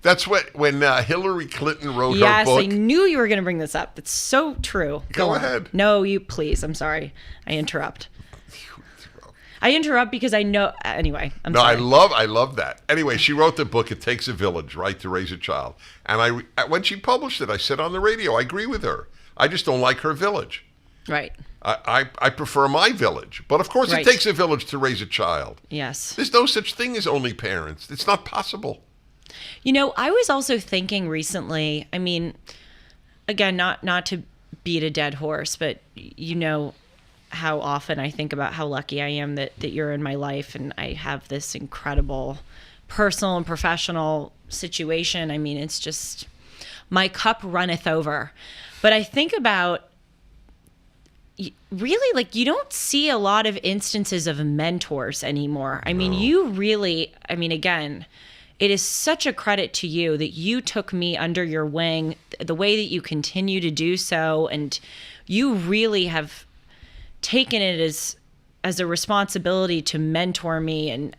that's what, when Hillary Clinton wrote her Yes, book. I knew you were going to bring this up. It's so true. Go ahead. No, you please. I'm sorry. I interrupt. Because I know. Anyway, I'm sorry. I love that. Anyway, she wrote the book, It Takes a Village, right, to raise a child. And when she published it, I said on the radio, I agree with her. I just don't like her village. Right. I prefer my village. But of course, Right. It takes a village to raise a child. Yes. There's no such thing as only parents. It's not possible. I was also thinking recently, I mean, again, not to beat a dead horse, but how often I think about how lucky I am that you're in my life and I have this incredible personal and professional situation. I mean, it's just, my cup runneth over. But I think about, really, like, you don't see a lot of instances of mentors anymore. I mean, again, it is such a credit to you that you took me under your wing, the way that you continue to do so, and you really have taken it as a responsibility to mentor me. And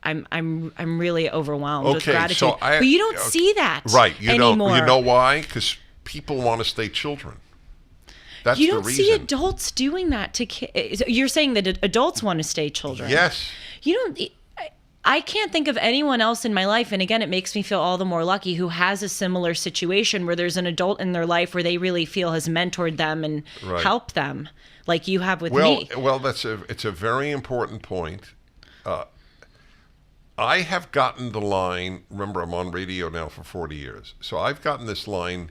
I'm really overwhelmed with gratitude. But you don't see that anymore. You know why? Because people want to stay children. That's the reason. You don't see adults doing that to kids. You're saying that adults want to stay children. Yes. I can't think of anyone else in my life, and again, it makes me feel all the more lucky, who has a similar situation where there's an adult in their life where they really feel has mentored them and helped them, like you have with me. Well, it's a very important point. I have gotten the line, remember, I'm on radio now for 40 years, so I've gotten this line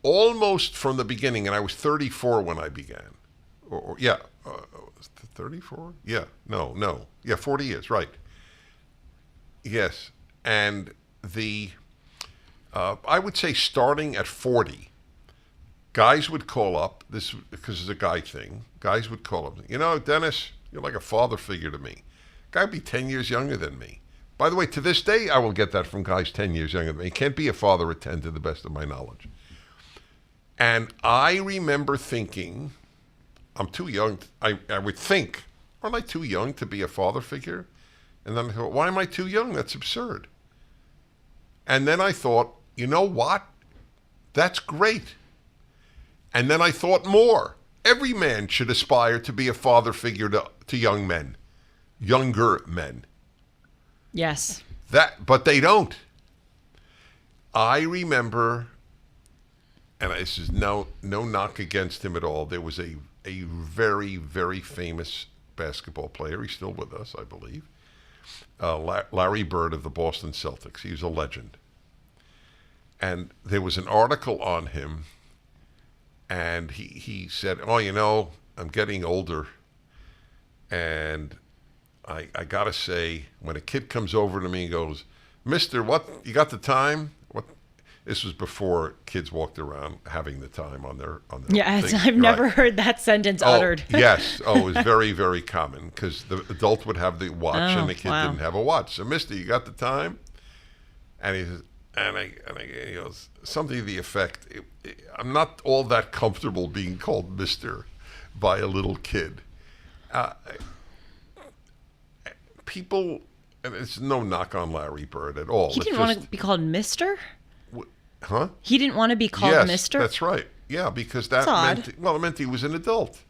almost from the beginning, and I was 34 when I began. 34? Yeah, no. Yeah, 40 years, right. Yes, and I would say starting at 40, guys would call up, this because it's a guy thing, guys would call up, Dennis, you're like a father figure to me. Guy would be 10 years younger than me. By the way, to this day, I will get that from guys 10 years younger than me. You can't be a father at 10 to the best of my knowledge. And I remember thinking, I'm too young, I would think, aren't I too young to be a father figure? And then I thought, why am I too young? That's absurd. And then I thought, you know what? That's great. And then I thought more. Every man should aspire to be a father figure to young men, younger men. Yes. But they don't. I remember, and this is no knock against him at all, there was a very, very famous basketball player. He's still with us, I believe. Larry Bird of the Boston Celtics. He was a legend. And there was an article on him, and he said, I'm getting older, and I got to say, when a kid comes over to me and goes, Mister, what, you got the time? What? This was before kids walked around having the time on their Yes, thing, I've never heard that sentence uttered. Yes. It was very, very common because the adult would have the watch and the kid didn't have a watch. So, Mister, you got the time? And he says, he goes, something to the effect, I'm not all that comfortable being called Mister. by a little kid. People, and it's no knock on Larry Bird at all. He didn't want to be called Mister? Huh? He didn't want to be called Yes, Mister? that's right. Yeah, because that That's meant, well, it meant he was an adult.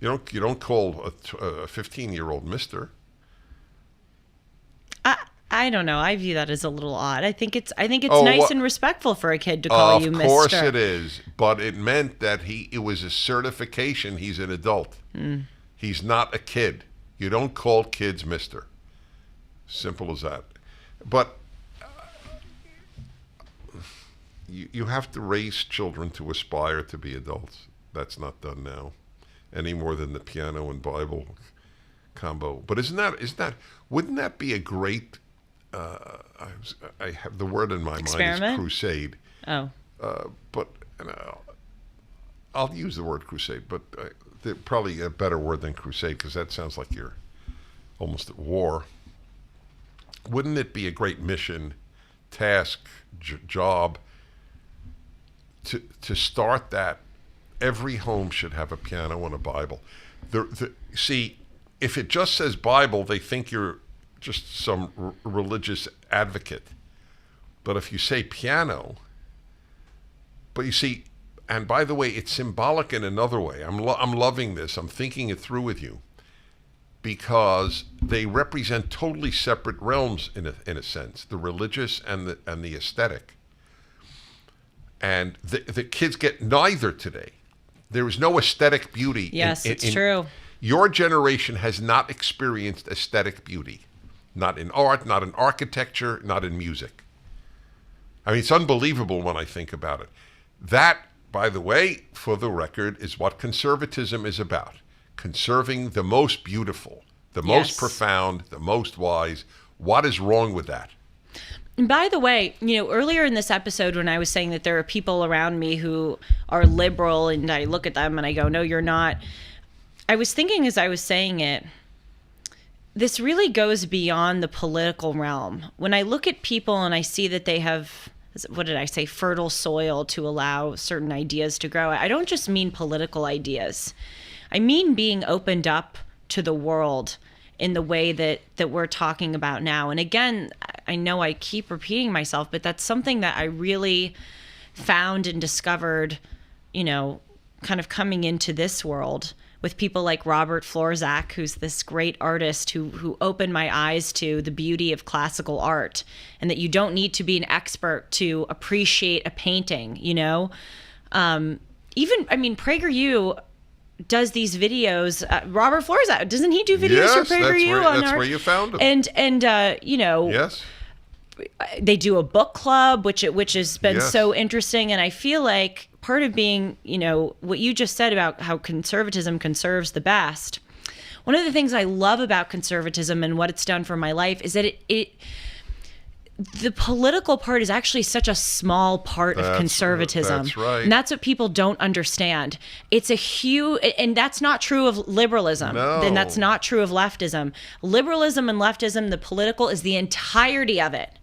You don't call a 15-year-old Mister. I don't know. I view that as a little odd. I think it's nice and respectful for a kid to call you Mister. Of course it is, but it meant that it was a certification he's an adult. He's not a kid. You don't call kids Mister. Simple as that. But you have to raise children to aspire to be adults. That's not done now, any more than the piano and Bible combo. But wouldn't that be a great? I have the word in my Experiment? mind is crusade. Oh. But I'll use the word crusade, but probably a better word than crusade, because that sounds like you're almost at war. Wouldn't it be a great mission, task, job to start that? Every home should have a piano and a Bible. See, if it just says Bible, they think you're just some religious advocate. But if you say piano, but you see, and by the way, it's symbolic in another way. I'm loving this. I'm thinking it through with you, because they represent totally separate realms in a sense, the religious and the aesthetic. And the kids get neither today. There is no aesthetic beauty. Yes, it's true. Your generation has not experienced aesthetic beauty. Not in art, not in architecture, not in music. I mean, it's unbelievable when I think about it. That, by the way, for the record, is what conservatism is about. Conserving the most beautiful, the most profound, the most wise. What is wrong with that? And by the way, earlier in this episode when I was saying that there are people around me who are liberal and I look at them and I go, no, you're not. I was thinking as I was saying it, this really goes beyond the political realm. When I look at people and I see that they have, what did I say, fertile soil to allow certain ideas to grow, I don't just mean political ideas. I mean being opened up to the world in the way that we're talking about now. And again, I know I keep repeating myself, but that's something that I really found and discovered, kind of coming into this world with people like Robert Florzak, who's this great artist who opened my eyes to the beauty of classical art, and that you don't need to be an expert to appreciate a painting, PragerU does these videos. Robert Florzak, doesn't he do videos for PragerU? That's where you found him. And yes, they do a book club, which has been so interesting. And I feel like part of being, what you just said about how conservatism conserves the best. One of the things I love about conservatism and what it's done for my life is that the political part is actually such a small part of conservatism. That's right. And that's what people don't understand. It's a huge, and that's not true of liberalism. No. And that's not true of leftism. Liberalism and leftism, the political is the entirety of it.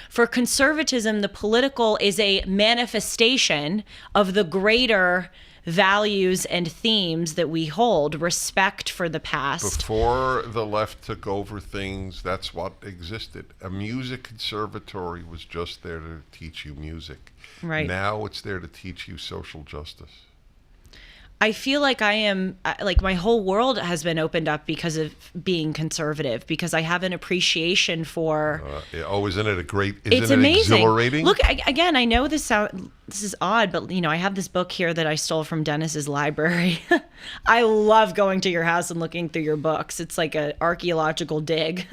For conservatism, the political is a manifestation of the greater values and themes that we hold, respect for the past. Before the left took over things, that's what existed. A music conservatory was just there to teach you music. Right. Now it's there to teach you social justice. I feel like my whole world has been opened up because of being conservative, because I have an appreciation for. Isn't it it's amazing. Exhilarating? Look, again, I know this is odd, but I have this book here that I stole from Dennis's library. I love going to your house and looking through your books. It's like an archaeological dig.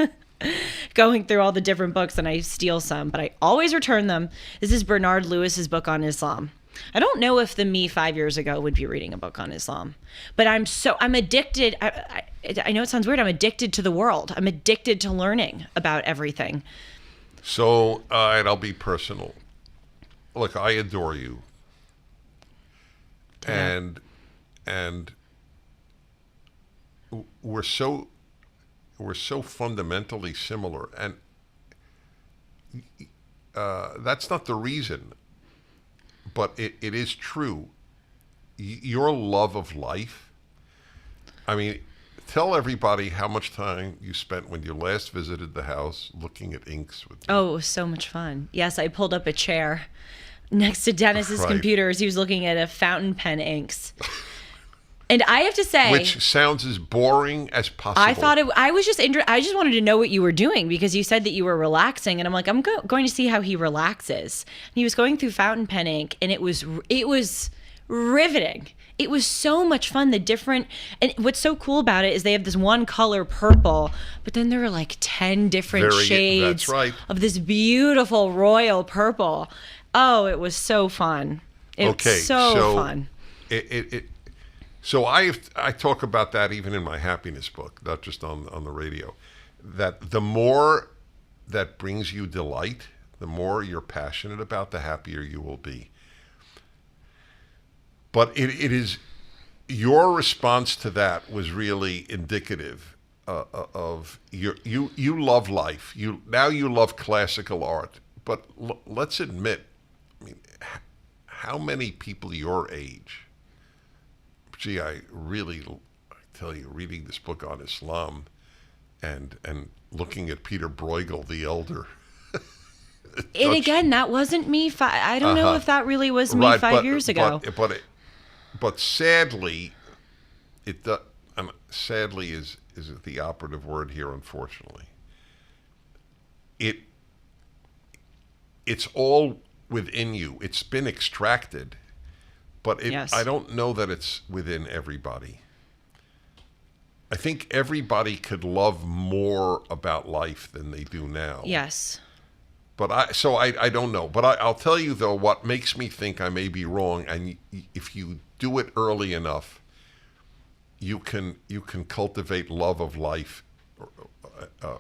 Going through all the different books, and I steal some, but I always return them. This is Bernard Lewis's book on Islam. I don't know if the me 5 years ago would be reading a book on Islam, but I'm addicted. I know it sounds weird. I'm addicted to the world. I'm addicted to learning about everything. So, and I'll be personal. Look, I adore you. Yeah. And we're so fundamentally similar, and that's not the reason. But it is true. Your love of life I mean, tell everybody how much time you spent when you last visited the house looking at inks with me. Oh, it was so much fun. Yes, I pulled up a chair next to Dennis's Right. computer as he was looking at a fountain pen inks. And I have to say, Which sounds as boring as possible. I thought I was just I just wanted to know what you were doing because you said that you were relaxing, and I'm like, I'm going to see how he relaxes. And he was going through fountain pen ink, and it was riveting. It was so much fun. And what's so cool about it is they have this one color purple, but then there are like 10 different shades That's right. of this beautiful royal purple. Oh, it was so fun. It's so fun. So I talk about that even in my happiness book, not just on the radio, that the more that brings you delight, the more you're passionate about, the happier you will be. But it is your response to that was really indicative of you love life. You love classical art, but let's admit, I mean, how many people your age? Gee, I tell you, reading this book on Islam and looking at Peter Bruegel the Elder. And again, that wasn't me. I don't know if that really was me 5 years ago. But sadly, sadly is the operative word here, unfortunately. It's all within you. It's been extracted. But Yes. I don't know that it's within everybody. I think everybody could love more about life than they do now. Yes. But I don't know. But I'll tell you, though, what makes me think I may be wrong, and if you do it early enough, you can cultivate love of life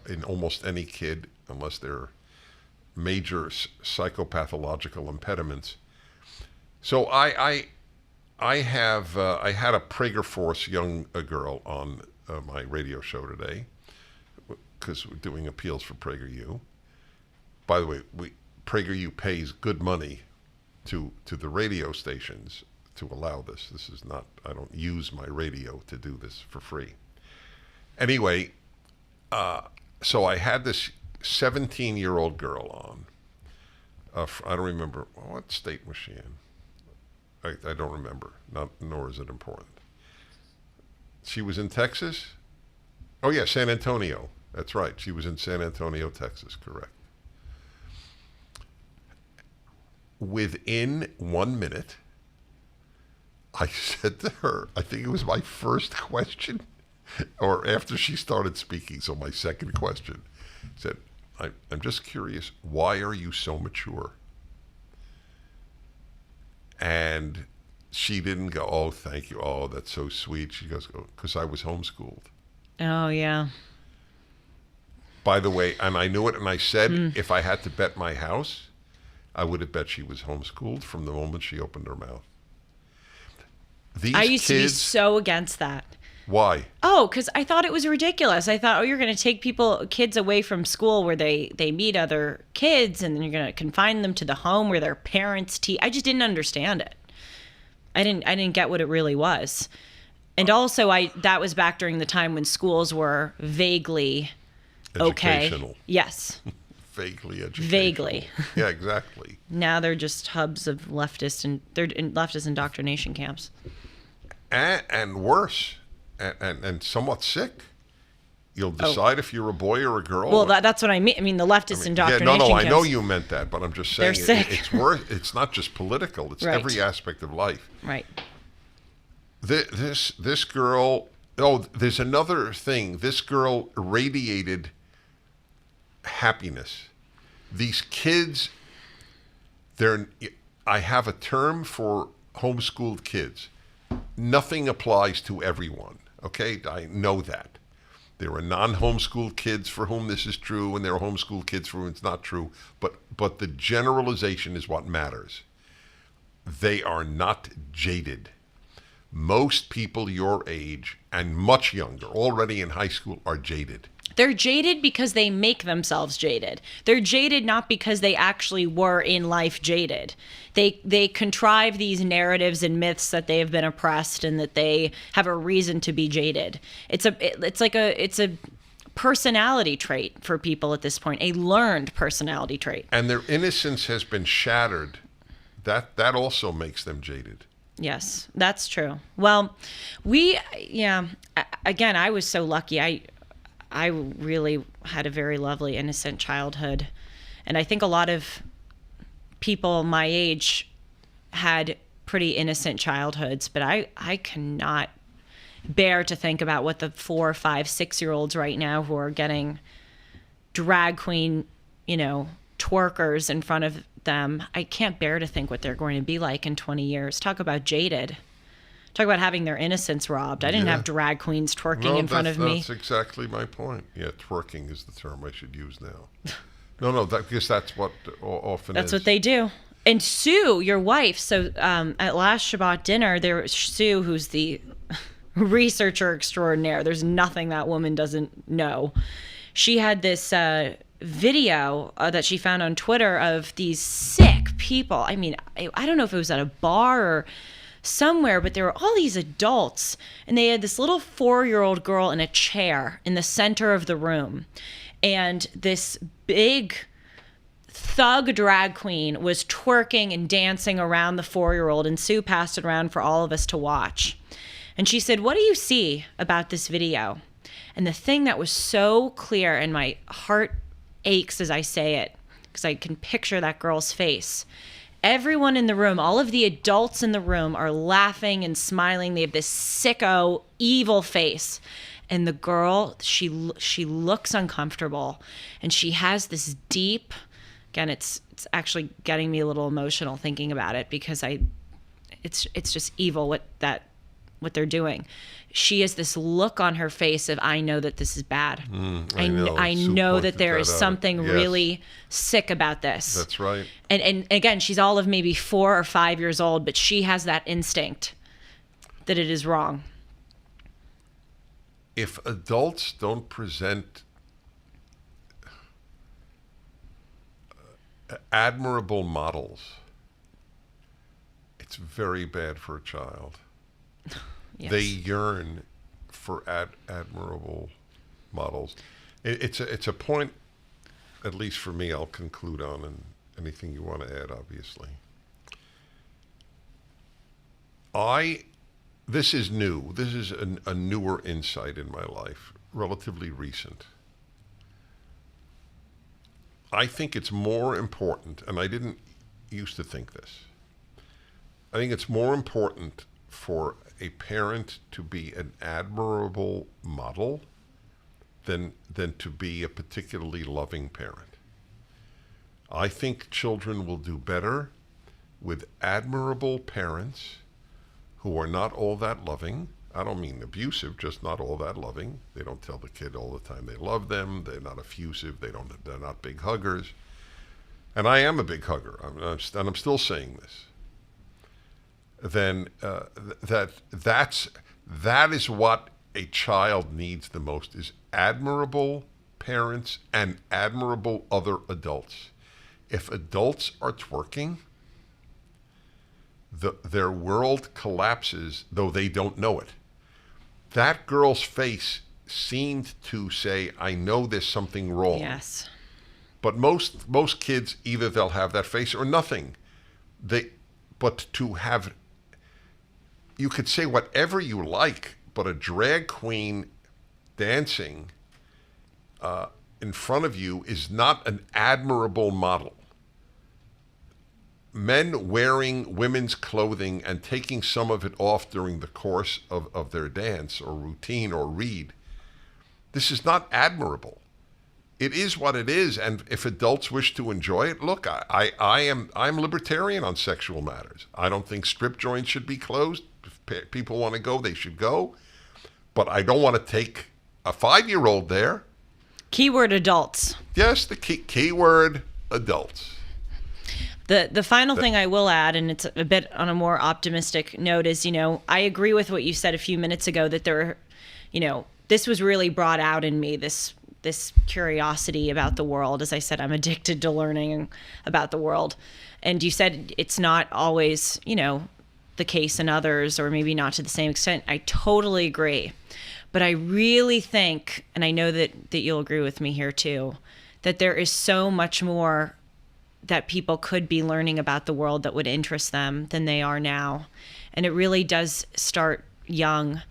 in almost any kid, unless they're major psychopathological impediments. So I had a Prager Force young girl on my radio show today because we're doing appeals for PragerU. By the way, PragerU pays good money to the radio stations to allow this. This is not, I don't use my radio to do this for free. Anyway, so I had this 17-year-old girl on. I don't remember, what state was she in? I don't remember, nor is it important. She was in Texas? Oh, yeah, San Antonio. That's right. She was in San Antonio, Texas, correct. Within 1 minute, I said to her, I think it was my first question, or after she started speaking, so my second question, said, I'm just curious, why are you so mature? And she didn't go, oh, thank you. Oh, that's so sweet. She goes, oh, because I was homeschooled. Oh, yeah. By the way, and I knew it, and I said, if I had to bet my house, I would have bet she was homeschooled from the moment she opened her mouth. I used to be so against that. Why? Oh, because I thought it was ridiculous. I thought, you're going to take kids away from school where they meet other kids, and then you're going to confine them to the home where their parents teach. I just didn't understand it. I didn't get what it really was. And also, that was back during the time when schools were vaguely Educational. okay. Yes. Vaguely educational. Vaguely. Yeah, exactly. Now they're just hubs of leftist indoctrination camps. And worse, and somewhat sick. You'll decide if you're a boy or a girl. Well, that's what I mean. I mean, the leftist indoctrination camps. I know you meant that, but I'm just saying They're sick. It's worse. It's not just political. It's Right. every aspect of life. Right. This girl. Oh, there's another thing. This girl radiated happiness. These kids, I have a term for homeschooled kids. Nothing applies to everyone. Okay, I know that. There are non-homeschooled kids for whom this is true, and there are homeschooled kids for whom it's not true. But the generalization is what matters. They are not jaded. Most people your age and much younger, already in high school, are jaded. They're jaded because they make themselves jaded. They're jaded not because they actually were in life jaded. They contrive these narratives and myths that they have been oppressed and that they have a reason to be jaded. It's a personality trait for people at this point, a learned personality trait. And their innocence has been shattered. That also makes them jaded. Yes, that's true. Well, again, I was so lucky. I really had a very lovely, innocent childhood. And I think a lot of people my age had pretty innocent childhoods, but I cannot bear to think about what the 4, 5, 6-year-olds right now who are getting drag queen, twerkers in front of them. I can't bear to think what they're going to be like in 20 years. Talk about jaded. Talk about having their innocence robbed. I didn't have drag queens twerking in front of me. That's exactly my point. Yeah, twerking is the term I should use now. No, because that's what often That's is. what they do. And Sue, your wife, so at last Shabbat dinner, there was Sue, who's the researcher extraordinaire. There's nothing that woman doesn't know. She had this video that she found on Twitter of these sick people. I mean, I don't know if it was at a bar or somewhere, but there were all these adults, and they had this little 4-year-old girl in a chair in the center of the room, and this big thug drag queen was twerking and dancing around the 4-year-old, and Sue passed it around for all of us to watch. And she said, "What do you see about this video?" And the thing that was so clear, and my heart aches as I say it, because I can picture that girl's face. Everyone in the room, all of the adults in the room are laughing and smiling. They have this sicko, evil face. And the girl, she looks uncomfortable. And she has this deep, again, it's actually getting me a little emotional thinking about it, because it's just evil what they're doing. She has this look on her face of, I know that this is bad. I know that there is something really sick about this. That's right. And again, she's all of maybe 4 or 5 years old, but she has that instinct that it is wrong. If adults don't present admirable models, it's very bad for a child. Yes. They yearn for admirable models. It's a point, at least for me, I'll conclude on, and anything you want to add, obviously. This is new. This is a newer insight in my life, relatively recent. I think it's more important, and I didn't used to think this. I think it's more important for a parent to be an admirable model than to be a particularly loving parent. I think children will do better with admirable parents who are not all that loving. I don't mean abusive, just not all that loving. They don't tell the kid all the time they love them. They're not effusive. They're not big huggers. And I am a big hugger, and I'm still saying this. Then that is what a child needs the most, is admirable parents and admirable other adults. If adults are twerking, their world collapses, though they don't know it. That girl's face seemed to say, I know there's something wrong. Yes. But most kids, either they'll have that face or nothing. But to have, you could say whatever you like, but a drag queen dancing in front of you is not an admirable model. Men wearing women's clothing and taking some of it off during the course of their dance or routine or read, this is not admirable. It is what it is, and if adults wish to enjoy it, look, I'm libertarian on sexual matters. I don't think strip joints should be closed. If people want to go, they should go. But I don't want to take a 5-year-old there. Keyword adults. Yes, the keyword adults. The final thing I will add, and it's a bit on a more optimistic note, is, I agree with what you said a few minutes ago, that this was really brought out in me, this this curiosity about the world. As I said, I'm addicted to learning about the world. And you said it's not always, the case in others, or maybe not to the same extent. I totally agree. But I really think, and I know that you'll agree with me here too, that there is so much more that people could be learning about the world that would interest them than they are now. And it really does start young.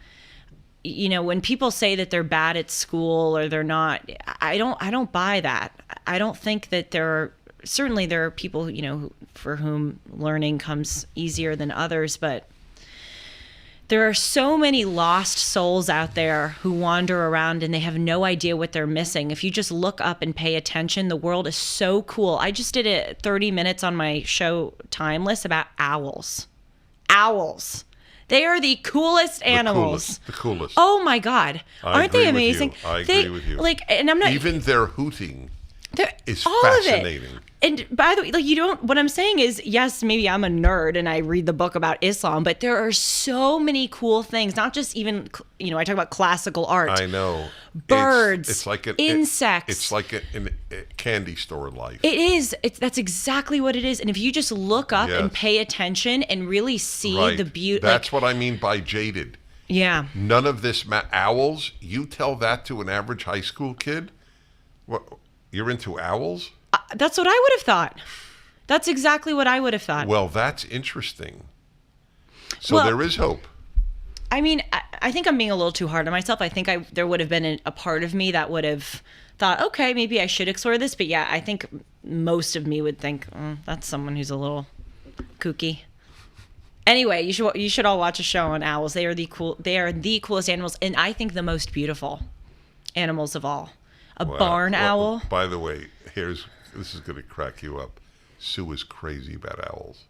When people say that they're bad at school or they're not, I don't buy that. I don't think that there are people, for whom learning comes easier than others, but there are so many lost souls out there who wander around and they have no idea what they're missing. If you just look up and pay attention, the world is so cool. I just did it 30 minutes on my show Timeless about owls. Owls. They are the coolest animals. The coolest. Oh my God. Aren't they amazing? I agree with you. And I'm not even their hooting is all fascinating. Of it. And by the way, what I'm saying is, yes, maybe I'm a nerd and I read the book about Islam, but there are so many cool things, not just even, I talk about classical art. I know. Birds, it's like insects. It's like a candy store life. It is. That's exactly what it is. And if you just look up and pay attention and really see the beauty. That's what I mean by jaded. Yeah. None of this owls, you tell that to an average high school kid? What, you're into owls? That's what I would have thought. That's exactly what I would have thought. Well, that's interesting. So there is hope. I mean, I think I'm being a little too hard on myself. I think there would have been a part of me that would have thought, okay, maybe I should explore this. But yeah, I think most of me would think, that's someone who's a little kooky. Anyway, you should all watch a show on owls. They are the coolest animals, and I think the most beautiful animals of all. Barn owl. By the way, this is going to crack you up. Sue is crazy about owls.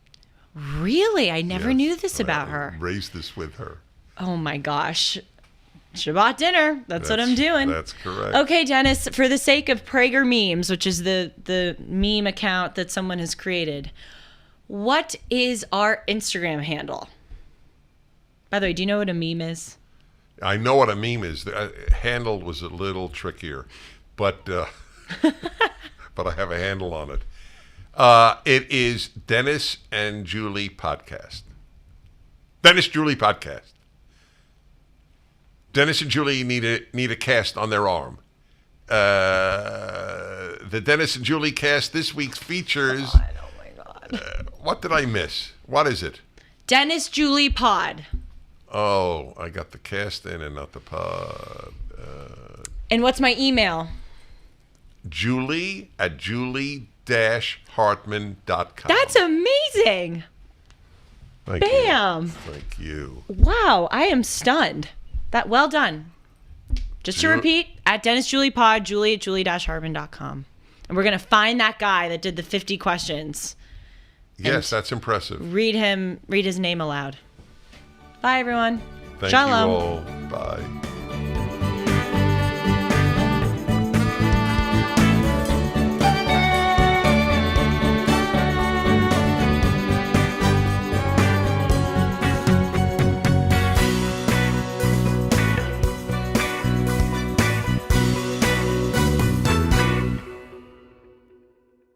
Really? I never knew this about her. Raised this with her. Oh my gosh. Shabbat dinner. That's what I'm doing. That's correct. Okay, Dennis, for the sake of Prager memes, which is the meme account that someone has created, what is our Instagram handle? By the way, do you know what a meme is? I know what a meme is. The handle was a little trickier, but but I have a handle on it. It is Dennis and Julie Podcast. Dennis Julie Podcast. Dennis and Julie need a cast on their arm. The Dennis and Julie cast this week features. Oh my God. What did I miss? What is it? Dennis Julie Pod. Oh, I got the cast in and not the pod. And what's my email? Julie@julie-hartman.com. That's amazing. Thank Bam. you. Thank you. Wow, I am stunned. Well done. Just to repeat, at Dennis Julie Pod, Julie@julie-hartman.com. And we're going to find that guy that did the 50 questions. Yes, that's impressive. Read his name aloud. Bye, everyone. Thank Shalom. you all. Bye.